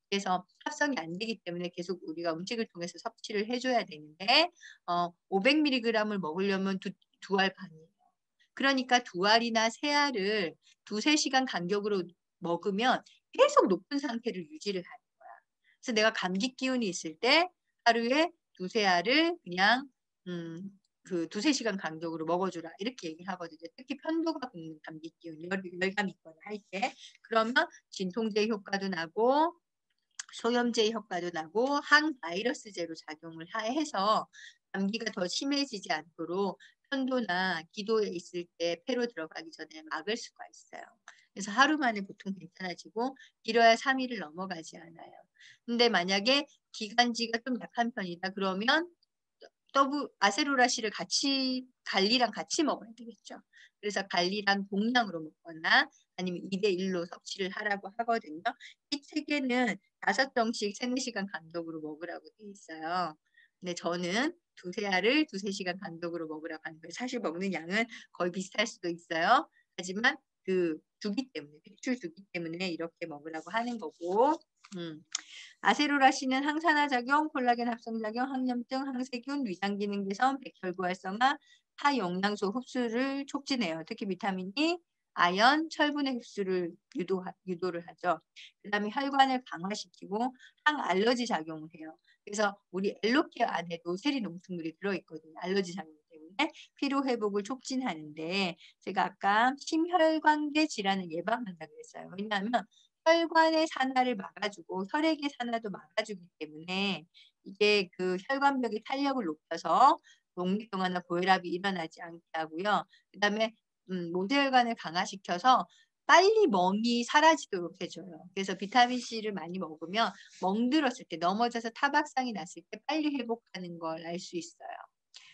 그래서 합성이 안 되기 때문에 계속 우리가 음식을 통해서 섭취를 해줘야 되는데 500mg을 먹으려면 두 알 반이에요. 그러니까 2알이나 3알을 2~3시간 간격으로 먹으면 계속 높은 상태를 유지를 하는 거야. 그래서 내가 감기 기운이 있을 때 하루에 2~3알을 그냥 그 2~3시간 간격으로 먹어주라 이렇게 얘기하거든요. 특히 편도가 붓는 감기 기운, 열감 있거나 할 때 그러면 진통제 효과도 나고 소염제 효과도 나고 항바이러스제로 작용을 해서 감기가 더 심해지지 않도록 편도나 기도에 있을 때 폐로 들어가기 전에 막을 수가 있어요. 그래서 하루 만에 보통 괜찮아지고 길어야 3일을 넘어가지 않아요. 근데 만약에 기관지가 좀 약한 편이다 그러면 아세로라씨를 갈리랑 같이 먹어야 되겠죠. 그래서 갈리랑 동량으로 먹거나 아니면 2:1로 섭취를 하라고 하거든요. 이 책에는 5병씩 3~4시간 간격으로 먹으라고 돼 있어요. 근데 저는 2~3알을 2~3시간 간격으로 먹으라고 하는 거예요. 사실 먹는 양은 거의 비슷할 수도 있어요. 하지만 그 배출 주기 때문에 이렇게 먹으라고 하는 거고. 아세로라씨는 항산화 작용, 콜라겐 합성 작용, 항염증, 항세균, 위장 기능 개선, 백혈구 활성화, 하영양소 흡수를 촉진해요. 특히 비타민 E, 아연, 철분의 흡수를 유도를 하죠. 그다음에 혈관을 강화시키고 항알러지 작용을 해요. 그래서 우리 엘로케어 안에도 세리 농축물이 들어있거든요. 알러지 작용 때문에 피로 회복을 촉진하는데 제가 아까 심혈관계 질환을 예방한다 그랬어요. 왜냐하면 혈관의 산화를 막아주고 혈액의 산화도 막아주기 때문에 이게 그 혈관벽의 탄력을 높여서 녹밀동화나 고혈압이 일어나지 않게 하고요. 그다음에 모세혈관을 강화시켜서 빨리 멍이 사라지도록 해줘요. 그래서 비타민 C를 많이 먹으면 멍들었을 때 넘어져서 타박상이 났을 때 빨리 회복하는 걸 알 수 있어요.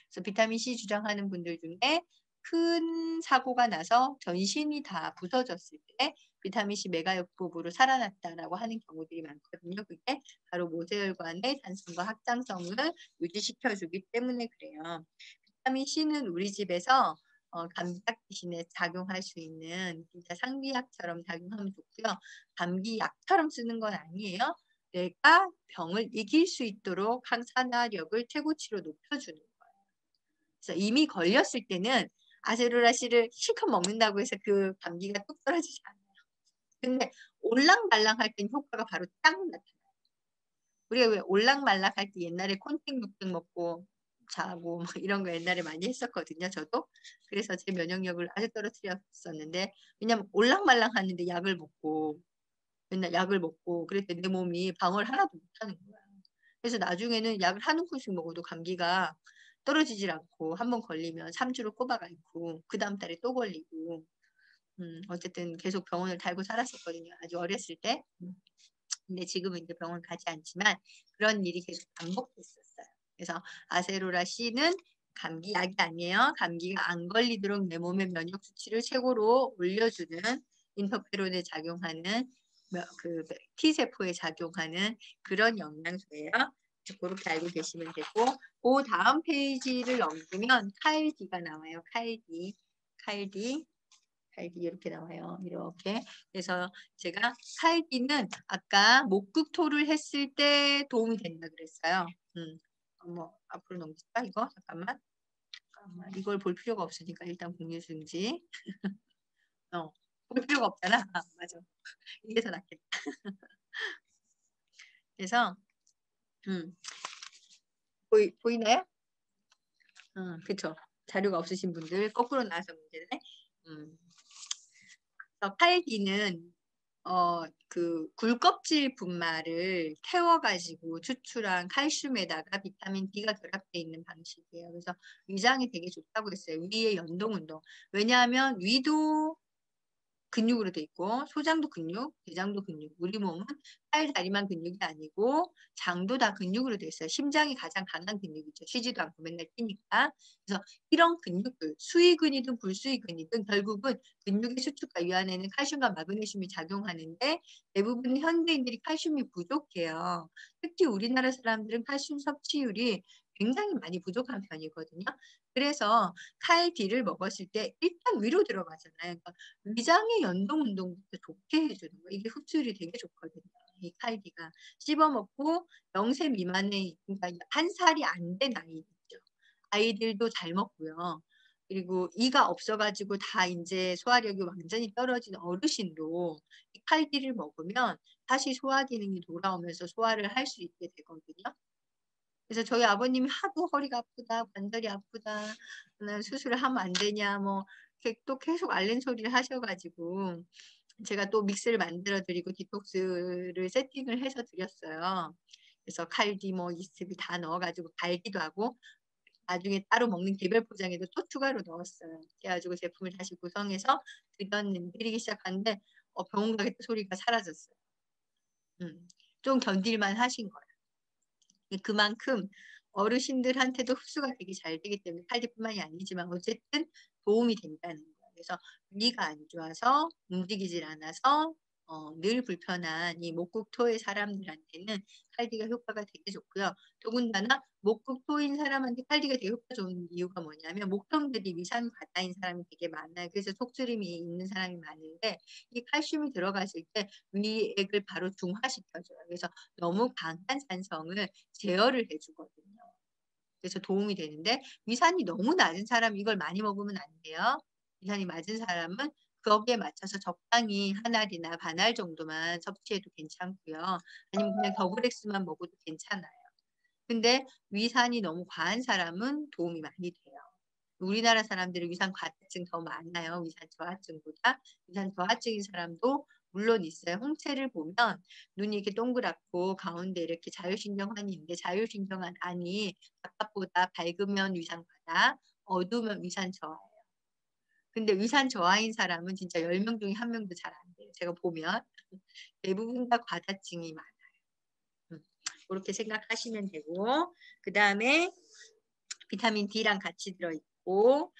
그래서 비타민 C 주장하는 분들 중에 큰 사고가 나서 전신이 다 부서졌을 때 비타민 C 메가요법으로 살아났다라고 하는 경우들이 많거든요. 그게 바로 모세혈관의 단순과 확장성을 유지시켜주기 때문에 그래요. 비타민 C는 우리 집에서 감기약 대신에 작용할 수 있는 진짜 상비약처럼 작용하면 좋고요. 감기약처럼 쓰는 건 아니에요. 내가 병을 이길 수 있도록 항산화력을 최고치로 높여주는 거예요. 그래서 이미 걸렸을 때는 아세로라씨를 실컷 먹는다고 해서 그 감기가 뚝 떨어지지 않아요. 근데 올랑말랑할 땐 효과가 바로 딱 나타나요. 우리가 왜 올랑말랑할 때 옛날에 콘택 먹고 자고 뭐 이런 거 옛날에 많이 했었거든요. 저도. 그래서 제 면역력을 아주 떨어뜨렸었는데 왜냐면 올랑말랑 하는데 약을 먹고 맨날 약을 먹고 그랬더니 내 몸이 방어를 하나도 못하는 거야. 그래서 나중에는 약을 한 움큼씩 먹어도 감기가 떨어지질 않고 한 번 걸리면 3주를 꼬박 앓고 그 다음 달에 또 걸리고 어쨌든 계속 병원을 달고 살았었거든요. 아주 어렸을 때. 근데 지금은 이제 병원 가지 않지만 그런 일이 계속 반복됐었어요. 그래서 아세로라 C는 감기 약이 아니에요. 감기가 안 걸리도록 내 몸의 면역 수치를 최고로 올려주는 인터페론에 작용하는 그 T세포에 작용하는 그런 영양소예요. 그렇게 알고 계시면 되고 그 다음 페이지를 넘기면 카일디가 나와요. 카일디 이렇게 나와요. 이렇게. 그래서 제가 카일디는 아까 목극토를 했을 때 도움이 된다 그랬어요. 뭐 앞으로 넘길까 이거? 잠깐만. 이걸 볼 필요가 없으니까 일단 공유 중지. 볼 필요가 없잖아. 맞아. 이게 더 낫겠다. 그래서 보이나요? 그쵸. 자료가 없으신 분들 거꾸로 나와서 문제네. 그래서 카일디는 그 굴껍질 분말을 태워가지고 추출한 칼슘에다가 비타민 D가 결합되어 있는 방식이에요. 그래서 위장이 되게 좋다고 했어요. 위의 연동 운동. 왜냐하면 위도 근육으로 돼 있고 소장도 근육, 대장도 근육. 우리 몸은 팔, 다리만 근육이 아니고 장도 다 근육으로 돼 있어요. 심장이 가장 강한 근육이죠. 쉬지도 않고 맨날 뛰니까. 그래서 이런 근육들, 수의근이든 불수의근이든 결국은 근육의 수축과 유한에는 칼슘과 마그네슘이 작용하는데 대부분 현대인들이 칼슘이 부족해요. 특히 우리나라 사람들은 칼슘 섭취율이 굉장히 많이 부족한 편이거든요. 그래서 칼디를 먹었을 때 일단 위로 들어가잖아요. 그러니까 위장의 연동 운동부터 좋게 해주는 거. 이게 흡수율이 되게 좋거든요. 이 칼디가 씹어먹고 0세 미만의 그러니까 1살이 안 된 아이들이죠. 아이들도 잘 먹고요. 그리고 이가 없어가지고 다 이제 소화력이 완전히 떨어진 어르신도 이 칼디를 먹으면 다시 소화 기능이 돌아오면서 소화를 할 수 있게 되거든요. 그래서 저희 아버님이 하도 허리가 아프다, 관절이 아프다, 수술을 하면 안 되냐, 뭐 또 계속 앓는 소리를 하셔가지고 제가 또 믹스를 만들어 드리고 디톡스를 세팅을 해서 드렸어요. 그래서 칼디, 뭐 이스비 다 넣어가지고 갈기도 하고 나중에 따로 먹는 개별 포장에도 또 추가로 넣었어요. 그래가지고 제품을 다시 구성해서 드리기 시작하는데 병원 가겠다 소리가 사라졌어요. 좀 견딜만 하신 거예요. 그만큼 어르신들한테도 흡수가 되게 잘 되기 때문에 칼디뿐만이 아니지만 어쨌든 도움이 된다는 거예요. 그래서 위가 안 좋아서 움직이질 않아서 늘 불편한 이 목국토의 사람들한테는 칼디가 효과가 되게 좋고요. 더군다나 목국토인 사람한테 칼디가 되게 효과 좋은 이유가 뭐냐면 목병들이 위산 과다인 사람이 되게 많아요. 그래서 속쓰림이 있는 사람이 많은데 이 칼슘이 들어갔을 때 위액을 바로 중화시켜줘요. 그래서 너무 강한 산성을 제어를 해주거든요. 그래서 도움이 되는데 위산이 너무 낮은 사람 이걸 많이 먹으면 안 돼요. 위산이 낮은 사람은 거기에 맞춰서 적당히 한 알이나 반 알 정도만 섭취해도 괜찮고요. 아니면 그냥 더블엑스만 먹어도 괜찮아요. 근데 위산이 너무 과한 사람은 도움이 많이 돼요. 우리나라 사람들은 위산 과다증 더 많아요. 위산 저하증보다. 위산 저하증인 사람도 물론 있어요. 홍채를 보면 눈이 이렇게 동그랗고 가운데 이렇게 자율신경환이 있는데 자율신경환 안이 바깥보다 밝으면 위산 과다, 어두우면 위산 저하예요. 근데 위산 저하인 사람은 진짜 10명 중에 1명도 잘 안 돼요. 제가 보면 대부분 다 과다증이 많아요. 그렇게 생각하시면 되고 그 다음에 비타민 D랑 같이 들어있고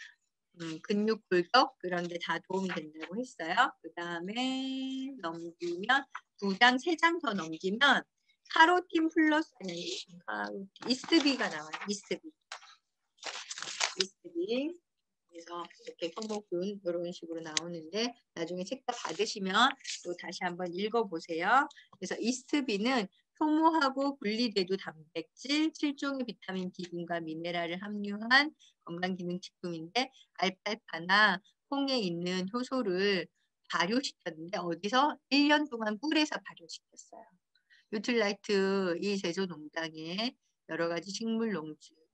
근육 굴떡 그런 데 다 도움이 된다고 했어요. 그 다음에 넘기면 2장, 3장 더 넘기면 카로틴 플러스 이스트비가 나와요. 이스트비. 그래서 이렇게 성목균 이런 식으로 나오는데 나중에 책 다 받으시면 또 다시 한번 읽어보세요. 그래서 이스트비는 효모하고 분리돼도 단백질, 7종의 비타민 B군과 미네랄을 함유한 건강기능식품인데 알팔파나 콩에 있는 효소를 발효시켰는데 어디서? 1년 동안 꿀에서 발효시켰어요. 뉴트리라이트 이 제조농장에 여러 가지 식물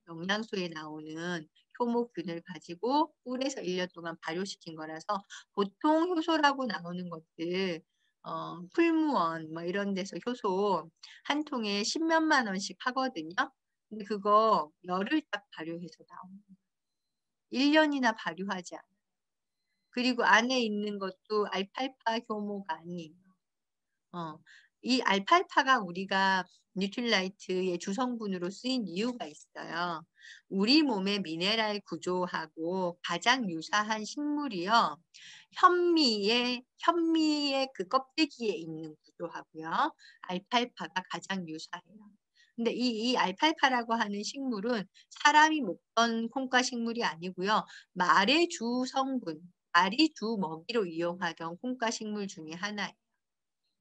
영양소에 나오는 효모균을 가지고 꿀에서 1년 동안 발효시킨 거라서 보통 효소라고 나오는 것들 풀무원 뭐 이런 데서 효소 한 통에 10몇만 원씩 하거든요. 근데 그거 열을 딱 발효해서 나오는 거예요. 1년이나 발효하지 않아요. 그리고 안에 있는 것도 알팔파 효모가 아니에요. 어, 이 알팔파가 우리가 뉴트릴라이트의 주성분으로 쓰인 이유가 있어요. 우리 몸의 미네랄 구조하고 가장 유사한 식물이요. 현미의 그 껍데기에 있는 구조하고요. 알팔파가 가장 유사해요. 근데 이 알팔파라고 하는 식물은 사람이 먹던 콩과 식물이 아니고요. 말의 주 성분, 말이 주 먹이로 이용하던 콩과 식물 중에 하나예요.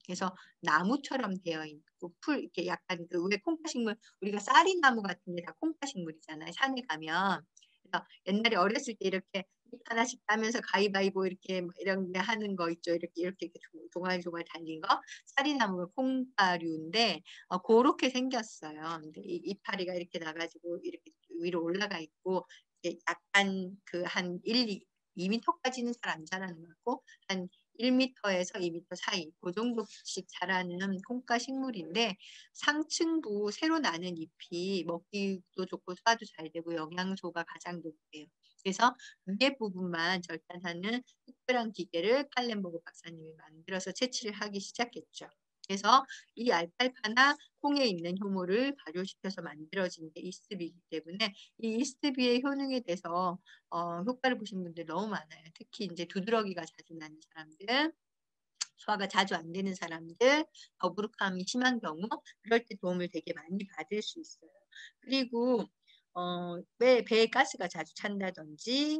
그래서 나무처럼 되어 있고 이렇게 약간 그 왜 콩가식물 우리가 쌀이나무 같은 게 다 콩가식물이잖아요. 산에 가면. 그래서 옛날에 어렸을 때 이렇게 잎 하나씩 따면서 가위바위보 이렇게 뭐 이런 게 하는 거 있죠. 이렇게 종알종알 달린 거. 쌀이나무가 콩가류인데 그렇게 생겼어요. 근데 이 이파리가 이렇게 나가지고 이렇게 위로 올라가 있고 약간 그 한 2m까지는 잘 안 자라는 것 같고 한 1m에서 2m 사이 그 정도씩 자라는 콩가 식물인데 상층부 새로 나는 잎이 먹기도 좋고 소화도 잘 되고 영양소가 가장 높대요. 그래서 위에 부분만 절단하는 특별한 기계를 칼렌버그 박사님이 만들어서 채취를 하기 시작했죠. 그래서 이 알팔파나 콩에 있는 효모를 발효시켜서 만들어진 게 이스트비이기 때문에 이 이스트비의 효능에 대해서 효과를 보신 분들 너무 많아요. 특히 이제 두드러기가 자주 나는 사람들, 소화가 자주 안 되는 사람들, 더부룩함이 심한 경우 그럴 때 도움을 되게 많이 받을 수 있어요. 그리고 왜 배에 가스가 자주 찬다든지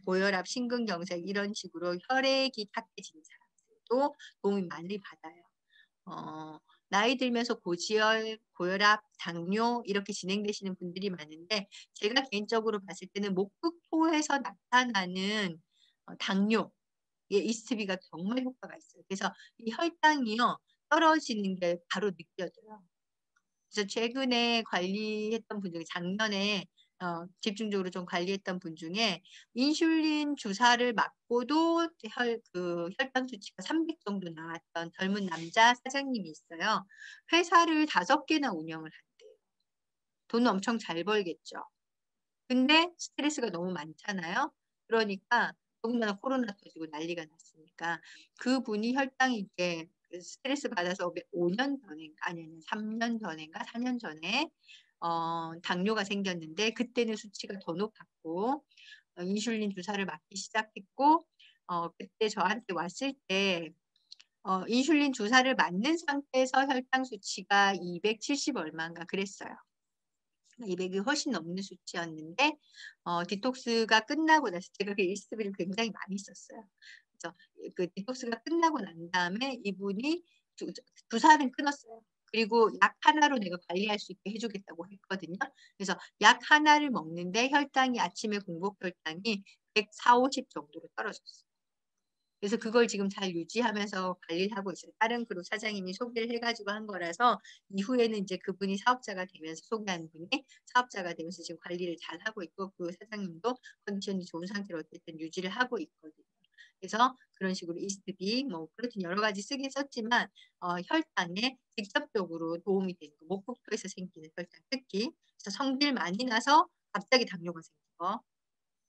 고혈압, 심근경색 이런 식으로 혈액이 탁해지는 사람들도 도움이 많이 받아요. 나이 들면서 고혈압, 당뇨 이렇게 진행되시는 분들이 많은데 제가 개인적으로 봤을 때는 목극토에서 나타나는 당뇨, 이스트비가 정말 효과가 있어요. 그래서 이 혈당이요 떨어지는 게 바로 느껴져요. 그래서 최근에 관리했던 분 중에 작년에 집중적으로 좀 관리했던 분 중에 인슐린 주사를 맞고도 혈당 수치가 300 정도 나왔던 젊은 남자 사장님이 있어요. 회사를 5개나 운영을 한대요. 돈 엄청 잘 벌겠죠. 근데 스트레스가 너무 많잖아요. 그러니까 더군다나 코로나 터지고 난리가 났으니까 그분이 혈당이 이제 스트레스 받아서 5년 전인가 아니 3년 전인가 4년 전에 당뇨가 생겼는데 그때는 수치가 더 높았고 인슐린 주사를 맞기 시작했고 그때 저한테 왔을 때 인슐린 주사를 맞는 상태에서 혈당 수치가 270 얼마인가 그랬어요. 200이 훨씬 넘는 수치였는데 디톡스가 끝나고 나서 제가 그 일스비를 굉장히 많이 썼어요. 그래서 그 디톡스가 끝나고 난 다음에 이분이 주사는 끊었어요. 그리고 약 하나로 내가 관리할 수 있게 해주겠다고 했거든요. 그래서 약 하나를 먹는데 혈당이 아침에 공복 혈당이 140, 50 정도로 떨어졌어요. 그래서 그걸 지금 잘 유지하면서 관리를 하고 있어요. 다른 그룹 사장님이 소개를 해가지고 한 거라서 이후에는 이제 그분이 사업자가 되면서 소개한 분이 사업자가 되면서 지금 관리를 잘 하고 있고 그 사장님도 컨디션이 좋은 상태로 어쨌든 유지를 하고 있거든요. 그래서 그런 식으로 이스트비, 뭐 프로틴 여러 가지 쓰긴 썼지만 혈당에 직접적으로 도움이 되는 거. 목국토에서 생기는 혈당 특히 그래서 성질 많이 나서 갑자기 당뇨가 생긴 거.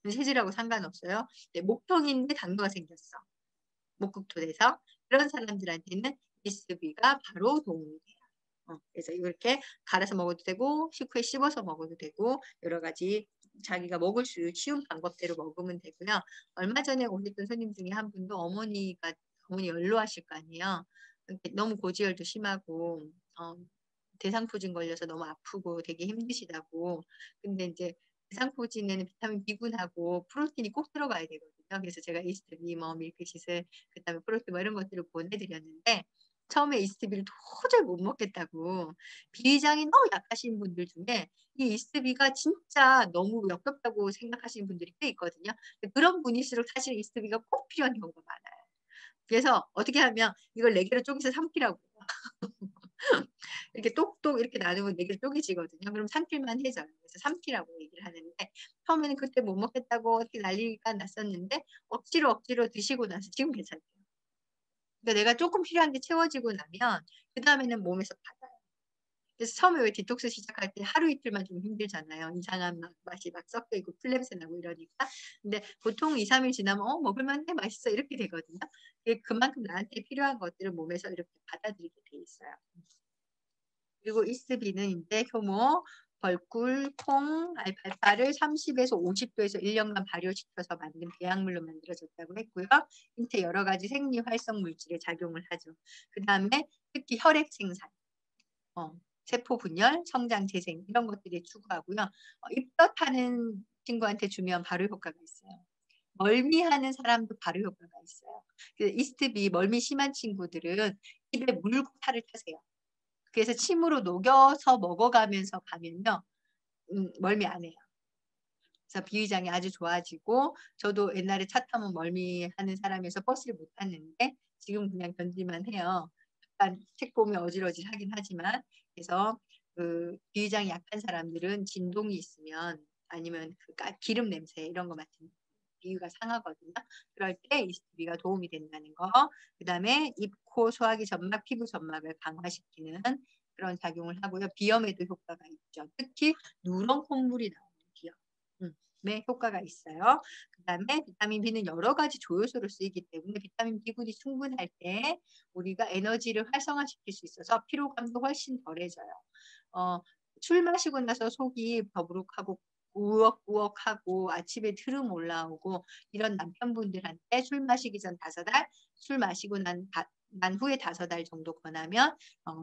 체질하고 상관없어요. 네, 목통인데 당뇨가 생겼어. 목극토에서 그런 사람들한테는 비스비가 바로 도움이 돼요. 그래서 이렇게 갈아서 먹어도 되고 식후에 씹어서 먹어도 되고 여러 가지 자기가 먹을 수 쉬운 방법대로 먹으면 되고요. 얼마 전에 오셨던 손님 중에 한 분도 어머니 연로하실 거 아니에요. 너무 고지혈도 심하고 대상포진 걸려서 너무 아프고 되게 힘드시다고. 근데 이제 대상포진에는 비타민 B군하고 프로틴이 꼭 들어가야 되거든요. 그래서 제가 이스트비, 뭐 밀크시슬, 그다음에 프로틴 뭐 이런 것들을 보내드렸는데 처음에 이스트비를 도저히 못 먹겠다고 비위장이 너무 약하신 분들 중에 이 이스트비가 진짜 너무 역겹다고 생각하시는 분들이 꽤 있거든요. 그런 분일수록 사실 이스트비가 꼭 필요한 경우가 많아요. 그래서 어떻게 하면 이걸 4 개로 쪼개서 삼키라고 이렇게 똑똑 이렇게 나누면 4 개로 쪼개지거든요. 그럼 삼킬만 해져요. 그래서 삼키라고 얘기를 하는데 처음에는 그때 못 먹겠다고 어떻게 난리가 났었는데 억지로 드시고 나서 지금 괜찮대요. 그러니까 내가 쪼끔 필요한 게 채워지고 나면 그다음에는 몸에서 받아요. 그래서 처음에 왜 디톡스 시작할 때 하루 이틀만 좀 힘들잖아요. 이상한 맛이 막 섞여 있고 풀냄새 나고 이러니까. 근데 보통 2-3일 지나면 먹을 만해. 맛있어." 이렇게 되거든요. 그게 그만큼 나한테 필요한 것들을 몸에서 이렇게 받아들이게 돼 있어요. 그리고 이스비는 인제 효모, 벌꿀, 콩, 알팔파를 30에서 50 도에서 1 년간 발효시켜서 만든 배양물로 만들어졌다고 했고요. 인체 여러 가지 생리 활성 물질에 작용을 하죠. 그다음에 특히 혈액 생산, 어 세포 분열, 성장 재생 이런 것들에 추구하고요. 입덧하는 친구한테 주면 발효 효과가 있어요. 멀미하는 사람도 발효 효과가 있어요. 그 이스트비 멀미 심한 친구들은 입에 물고 살을 타세요. 그래서 침으로 녹여서 먹어가면서 가면요. 멀미 안 해요. 그래서 비위장이 아주 좋아지고 저도 옛날에 차 타면 멀미하는 사람이어서 버스를 못 탔는데 지금 그냥 견딜만 해요. 약간 책 보면 어질어질하긴 하지만. 그래서 그 비위장이 약한 사람들은 진동이 있으면 아니면 그 기름 냄새 이런 거 맡으면 비위가 상하거든요. 그럴 때 이스트비가 도움이 된다는 거. 그다음에 입, 코, 소화기 점막, 피부 점막을 강화시키는 그런 작용을 하고요. 비염에도 효과가 있죠. 특히 누런 콧물이 나오는 비염. 에 효과가 있어요. 그다음에 비타민 B는 여러 가지 조효소로 쓰이기 때문에 비타민 B군이 충분할 때 우리가 에너지를 활성화시킬 수 있어서 피로감도 훨씬 덜해져요. 어 술 마시고 나서 속이 더부룩하고 우걱우걱하고 아침에 트름 올라오고 이런 남편분들한테 술 마시기 전 5달, 술 마시고 난 후에 5달 정도 권하면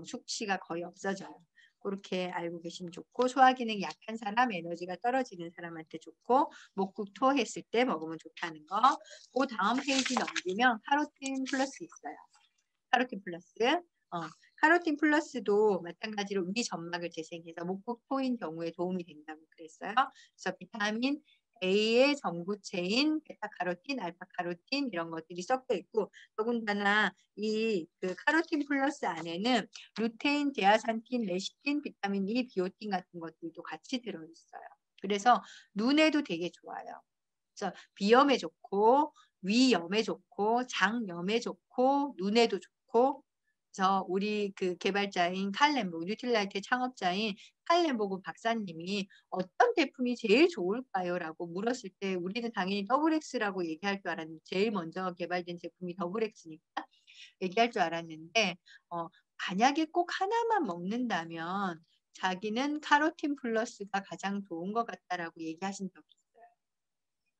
숙취가 거의 없어져요. 고렇게 알고 계시면 좋고 소화 기능이 약한 사람, 에너지가 떨어지는 사람한테 좋고 목국 토했을 때 먹으면 좋다는 거. 그다음 페이지 넘기면 카로틴 플러스 있어요. 카로틴 플러스. 어, 카로틴 플러스도 마찬가지로 위 점막을 재생해서 목국 토인 경우에 도움이 된다고 그랬어요. 그래서 비타민 A의 전구체인 베타카로틴, 알파카로틴 이런 것들이 섞여 있고 더군다나 이 그 카로틴 플러스 안에는 루테인, 제아산틴, 레시틴, 비타민 E, 비오틴 같은 것들도 같이 들어 있어요. 그래서 눈에도 되게 좋아요. 그래서 비염에 좋고 위염에 좋고 장염에 좋고 눈에도 좋고 그래서 우리 그 개발자인 칼렌보 뉴틸라이트의 창업자인 칼렌보그 박사님이 "어떤 제품이 제일 좋을까요?"라고 물었을 때 우리는 당연히 더블엑스라고 얘기할 줄 알았는데 제일 먼저 개발된 제품이 더블엑스니까 얘기할 줄 알았는데 어 만약에 꼭 하나만 먹는다면 자기는 "카로틴 플러스가 가장 좋은 것 같다."라고 얘기하신 적이 있어요.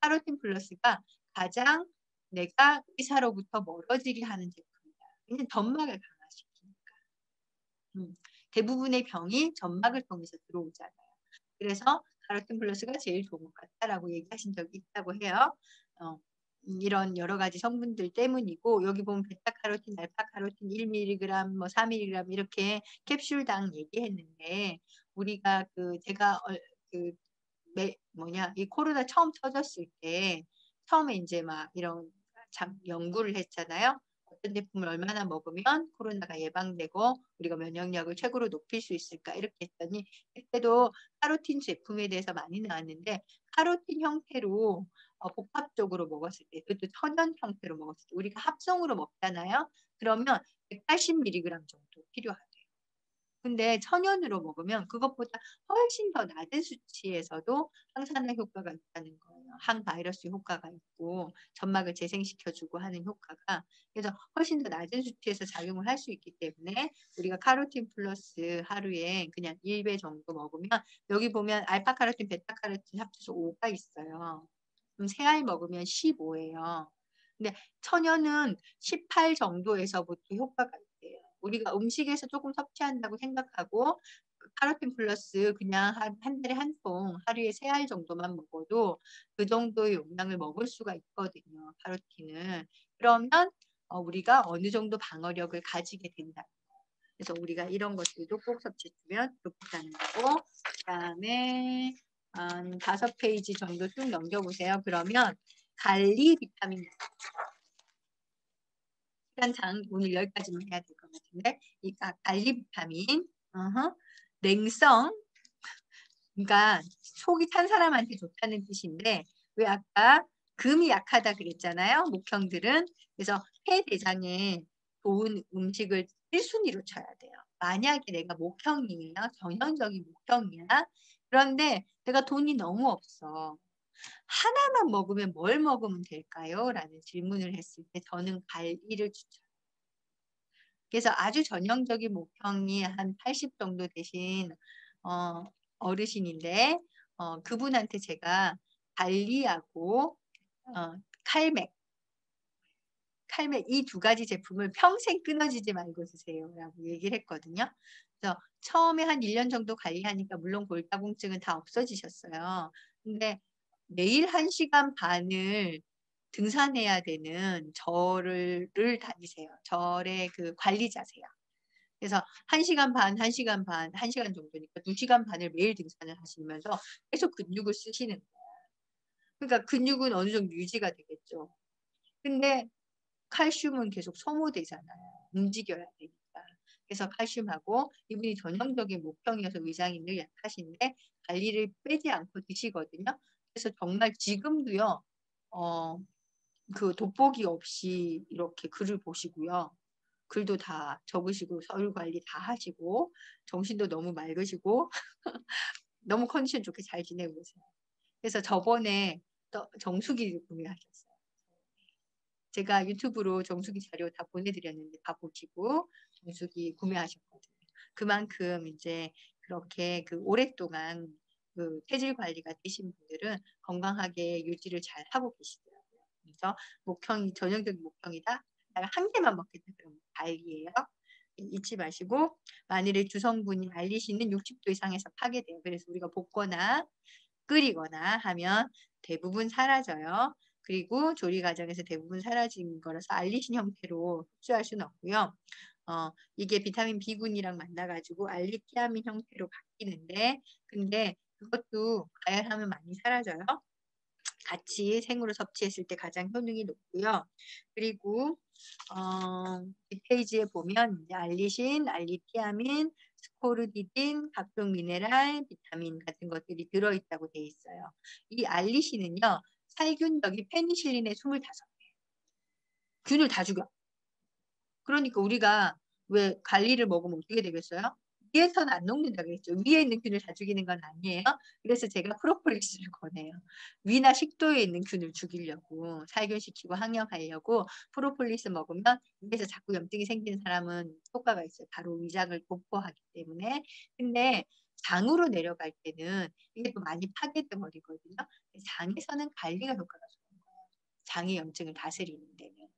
카로틴 플러스가 가장 내가 의사로부터 멀어지게 하는 제품이다. 왜냐면 점막을 강화시키니까. 대부분의 병이 점막을 통해서 들어오잖아요. 그래서 "카로틴 플러스가 제일 좋은 것 같다."라고 얘기하신 적이 있다고 해요. 어 이런 여러 가지 성분들 때문이고 여기 보면 베타카로틴, 알파카로틴 1 밀리그램 뭐 4 밀리그램 이렇게 캡슐당 얘기했는데 우리가 그 제가 그 이 코로나 처음 터졌을 때 처음에 인제 막 이런 연구를 했잖아요. '어떤 제품을 얼마나 먹으면 코로나가 예방되고 우리가 면역력을 최고로 높일 수 있을까?' 이렇게 했더니 그때도 카로틴 제품에 대해서 많이 나왔는데 카로틴 형태로 복합적으로 먹었을 때 그것도 천연 형태로 먹었을 때 우리가 합성으로 먹잖아요. 그러면 180 밀리그램 정도 필요하대요. 근데 천연으로 먹으면 그것보다 훨씬 더 낮은 수치에서도 항산화 효과가 있다는 거예요. 항바이러스 효과가 있고 점막을 재생시켜 주고 하는 효과가. 그래서 훨씬 더 낮은 수치에서 작용을 할 수 있기 때문에 우리가 카로틴 플러스 하루에 그냥 1배 정도 먹으면 여기 보면 알파카로틴, 베타카로틴 합쳐서 5가 있어요. 그럼 3알 먹으면 15 예요. 근데 천연은 18 정도에서부터 효과가 있대요. 우리가 음식에서 쪼끔 섭취한다고 생각하고 그 카로틴 플러스 그냥 한 달에 한 통 하루에 3알 정도만 먹어도 그 정도의 용량을 먹을 수가 있거든요, 카로틴을. 그러면 우리가 어느 정도 방어력을 가지게 된다. 그래서 우리가 이런 것들도 꼭 섭취해주면 좋겠다는 거고, 그다음에 한 5페이지 정도 쭉 넘겨보세요. 그러면 갈리 비타민 시간장 오늘 여기까지만 해야 될 것 같은데, 이 갈리 비타민 냉성, 그러니까 속이 찬 사람한테 좋다는 뜻인데, 왜 아까 금이 약하다 그랬잖아요. 목형들은. 그래서 폐대장에 좋은 음식을 1순위로 쳐야 돼요. 만약에 내가 목형이에요. 전형적인 목형이야. 그런데 내가 돈이 너무 없어. 하나만 먹으면 뭘 먹으면 될까요? 라는 질문을 했을 때 저는 갈비를 추천해요. 그래서 아주 전형적인 목형이 한 80 정도 되신 어르신인데 그분한테 제가 갈리하고 칼맥 이 2가지 제품을 평생 끊어지지 말고 드세요 라고 얘기를 했거든요. 그래서 처음에 한 1년 정도 관리하니까 물론 골다공증은 다 없어지셨어요. 근데 매일 1시간 반을 등산해야 되는 절을 다니세요. 절의 그 관리자세요. 그래서 1시간 반, 1시간 반, 1시간 정도니까 2시간 반을 매일 등산을 하시면서 계속 근육을 쓰시는 거예요. 그러니까 근육은 어느 정도 유지가 되겠죠. 근데 칼슘은 계속 소모되잖아요. 움직여야 되니까. 그래서 칼슘하고 이분이 전형적인 목형이어서 위장이 늘 약하신데 관리를 빼지 않고 드시거든요. 그래서 정말 지금도요. 그 돋보기 없이 이렇게 글을 보시고요. 글도 다 적으시고 서울 관리 다 하시고 정신도 너무 맑으시고 너무 컨디션 좋게 잘 지내고 계세요. 그래서 저번에 또 정수기를 구매하셨어요. 제가 유튜브로 정수기 자료 다 보내드렸는데 다 보시고 정수기 구매하셨거든요. 그만큼 이제 그렇게 그 오랫동안 그 체질 관리가 되신 분들은 건강하게 유지를 잘 하고 계시더라고요. 그래서 목형이 전형적인 목형이다. 내가 한 개만 먹겠다 그러면 알기예요. 잊지 마시고 마늘의 주성분이 알리신은 60도 이상에서 파괴돼요. 그래서 우리가 볶거나 끓이거나 하면 대부분 사라져요. 그리고 조리 과정에서 대부분 사라진 거라서 알리신 형태로 흡수할 수는 없고요. 이게 비타민 B군이랑 만나가지고 알리티아민 형태로 바뀌는데 근데 그것도 가열하면 많이 사라져요. 같이 생으로 섭취했을 때 가장 효능이 높고요. 그리고 이 페이지에 보면 이제 알리신, 알리티아민, 스코르디딘, 각종 미네랄, 비타민 같은 것들이 들어있다고 돼 있어요. 이 알리신은요. 살균력이 페니실린의 25배. 균을 다 죽여. 그러니까 우리가 왜 관리를 먹으면 어떻게 되겠어요? 위에서는 안 녹는다 그랬죠. 위에 있는 균을 다 죽이는 건 아니에요. 그래서 제가 프로폴리스를 권해요. 위나 식도에 있는 균을 죽이려고 살균시키고 항염하려고 프로폴리스 먹으면 위에서 자꾸 염증이 생기는 사람은 효과가 있어요. 바로 위장을 보호하기 때문에. 근데 장으로 내려갈 때는 이게 또 많이 파괴돼 버리거든요. 장에서는 관리가 효과가 좋은 거예요. 장의 염증을 다스리는 데는.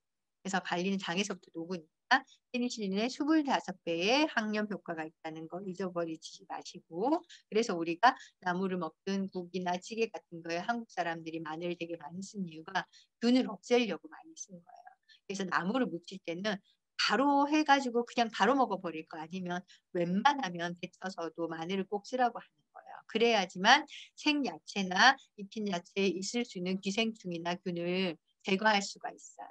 그래서 관리는 장에서부터 녹으니까 페니실린의 25배의 항염 효과가 있다는 거 잊어버리지 마시고 그래서 우리가 나물을 먹든 국이나 찌개 같은 거에 한국 사람들이 마늘을 되게 많이 쓴 이유가 균을 없애려고 많이 쓴 거예요. 그래서 나물을 무칠 때는 바로 해가지고 그냥 바로 먹어버릴 거 아니면 웬만하면 데쳐서도 마늘을 꼭 쓰라고 하는 거예요. 그래야지만 생야채나 익힌 야채에 있을 수 있는 기생충이나 균을 제거할 수가 있어요.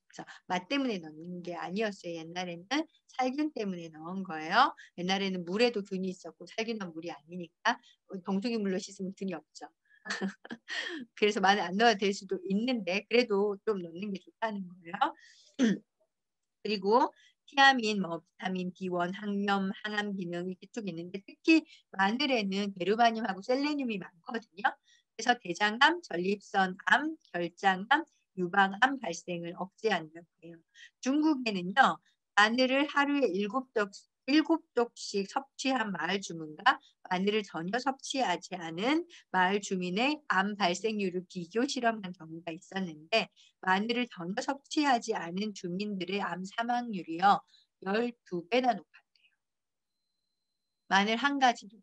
그래서 맛 때문에 넣는 게 아니었어요. 옛날에는 살균 때문에 넣은 거예요. 옛날에는 물에도 균이 있었고 살균한 물이 아니니까 정수기 물로 씻으면 균이 없죠. 그래서 마늘 안 넣어도 될 수도 있는데 그래도 좀 넣는 게 좋다는 거예요. 그리고 티아민, 비타민 B1, 항염, 항암 기능 이렇게 쭉 있는데 특히 마늘에는 게르마늄하고 셀레늄이 많거든요. 그래서 대장암, 전립선암, 결장암, 유방암 발생을 억제한다고 해요. 중국에는요. 마늘을 하루에 7독씩 섭취한 마을 주민과 마늘을 전혀 섭취하지 않은 마을 주민의 암 발생률을 비교 실험한 경우가 있었는데 마늘을 전혀 섭취하지 않은 주민들의 암 사망률이요. 12배나 높았대요. 마늘 한 가지도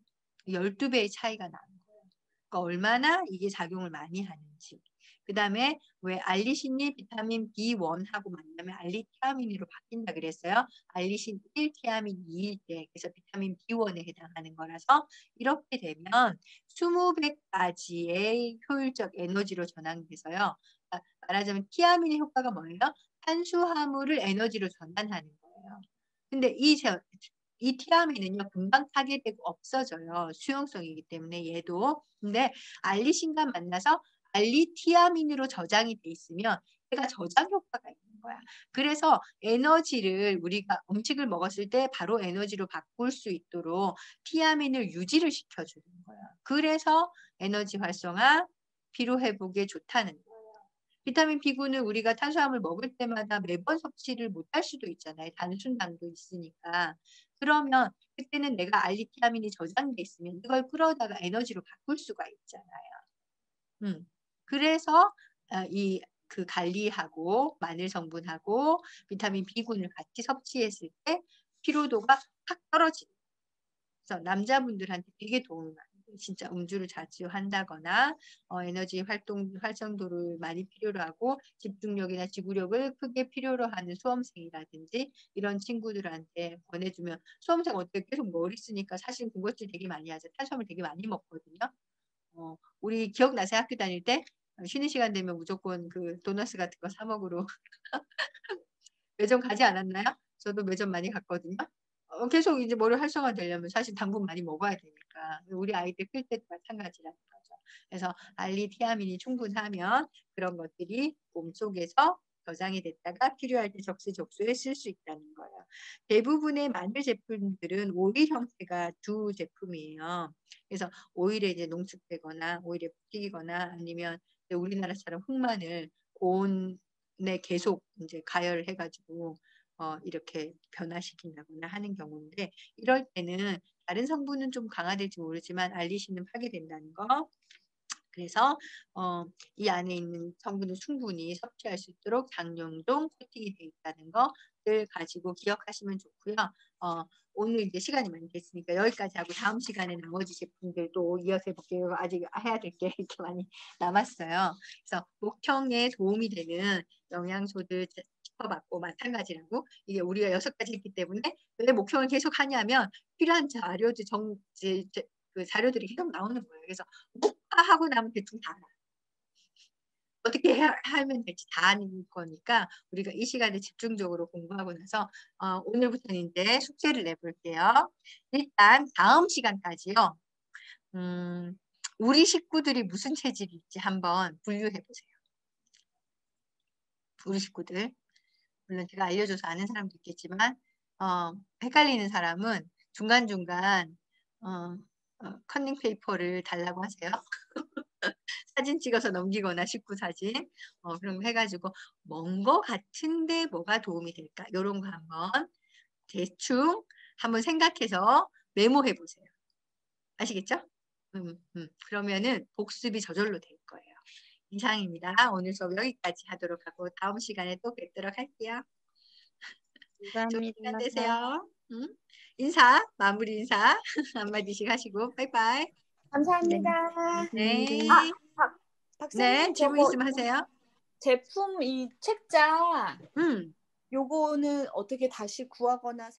12배의 차이가 나는 거예요. 그러니까 얼마나 이게 작용을 많이 하는지. 그 다음에 왜 알리신이 비타민 B1하고 만나면 알리티아민으로 바뀐다 그랬어요. 알리신 1, 티아민 2일 때. 그래서 비타민 B1에 해당하는 거라서 이렇게 되면 20배까지의 효율적 에너지로 전환돼서요. 말하자면 티아민의 효과가 뭐예요? 탄수화물을 에너지로 전환하는 거예요. 근데 이 티아민은요, 금방 파괴되고 없어져요. 수용성이기 때문에 얘도. 근데 알리신과 만나서 알리티아민으로 저장이 돼 있으면 얘가 저장 효과가 있는 거야. 그래서 에너지를 우리가 음식을 먹었을 때 바로 에너지로 바꿀 수 있도록 티아민을 유지를 시켜주는 거야. 그래서 에너지 활성화, 피로 회복에 좋다는 거예요. 비타민 B군은 우리가 탄수화물 먹을 때마다 매번 섭취를 못할 수도 있잖아요. 단순당도 있으니까. 그러면 그때는 내가 알리티아민이 저장돼 있으면 이걸 끌어다가 에너지로 바꿀 수가 있잖아요. 그래서 그 갈리하고 마늘 성분하고 비타민 B군을 같이 섭취했을 때 피로도가 확 떨어지는. 그래서 남자분들한테 되게 도움이 많이 돼요. 진짜 음주를 자주 한다거나 에너지 활성도를 많이 필요로 하고 집중력이나 지구력을 크게 필요로 하는 수험생이라든지 이런 친구들한테 권해주면 수험생 어떻게 계속 머리 쓰니까 사실 군것질 되게 많이 하죠. 탄수화물 되게 많이 먹거든요. 우리 기억나세요? 학교 다닐 때 쉬는 시간 되면 무조건 그 도너스 같은 거 사 먹으러 매점 가지 않았나요? 저도 매점 많이 갔거든요. 계속 이제 머리 활성화 되려면 사실 당분 많이 먹어야 되니까 우리 아이들 클 때도 마찬가지라는 거죠. 그래서 알리티아민이 충분하면 그런 것들이 몸속에서 저장이 됐다가 필요할 때 적시적소에 쓸 수 있다는 거예요. 대부분의 마늘 제품들은 오일 형태가 두 제품이에요. 그래서 오일에 이제 농축되거나 오일에 튀기거나 아니면 우리나라처럼 흑마늘 고온에 계속 이제 가열해가지고 이렇게 변화시킨다거나 하는 경우인데 이럴 때는 다른 성분은 좀 강화될지 모르지만 알리신은 파괴된다는 거. 그래서 이 안에 있는 성분을 충분히 섭취할 수 있도록 장염동 코팅이 되어 있다는 것을 가지고 기억하시면 좋고요. 오늘 이제 시간이 많이 됐으니까 여기까지 하고 다음 시간에 나머지 제품들도 이어서 해볼게요. 아직 해야 될 게 이렇게 많이 남았어요. 그래서 목청에 도움이 되는 영양소들 짚어봤고 마찬가지라고 이게 우리가 6가지 있기 때문에 왜 목청을 계속 하냐면 필요한 자료들 그 자료들이 계속 나오는 거예요. 그래서 하고 나면 대충 다 알아. 어떻게 하면 될지 다 아는 거니까 우리가 이 시간에 집중적으로 공부하고 나서 오늘부터는 이제 숙제를 내볼게요. 일단 다음 시간까지요. 우리 식구들이 무슨 체질일지 한번 분류해 보세요. 우리 식구들. 물론 제가 알려줘서 아는 사람도 있겠지만 헷갈리는 사람은 중간중간 컨닝 페이퍼를 달라고 하세요. 사진 찍어서 넘기거나 식구 사진 그런 거 해가지고 먼 거 같은데 뭐가 도움이 될까 이런 거 한번 대충 한번 생각해서 메모해 보세요. 아시겠죠? 그러면은 복습이 저절로 될 거예요. 이상입니다. 오늘 수업 여기까지 하도록 하고 다음 시간에 또 뵙도록 할게요. 좋은 시간 감사합니다. 되세요. 마무리 인사 한마디씩 하시고 빠이빠이. 감사합니다. 네. 박사님, 네, 질문 저거 있으면 하세요. 제품 이 책자 음. 요거는 어떻게 다시 구하거나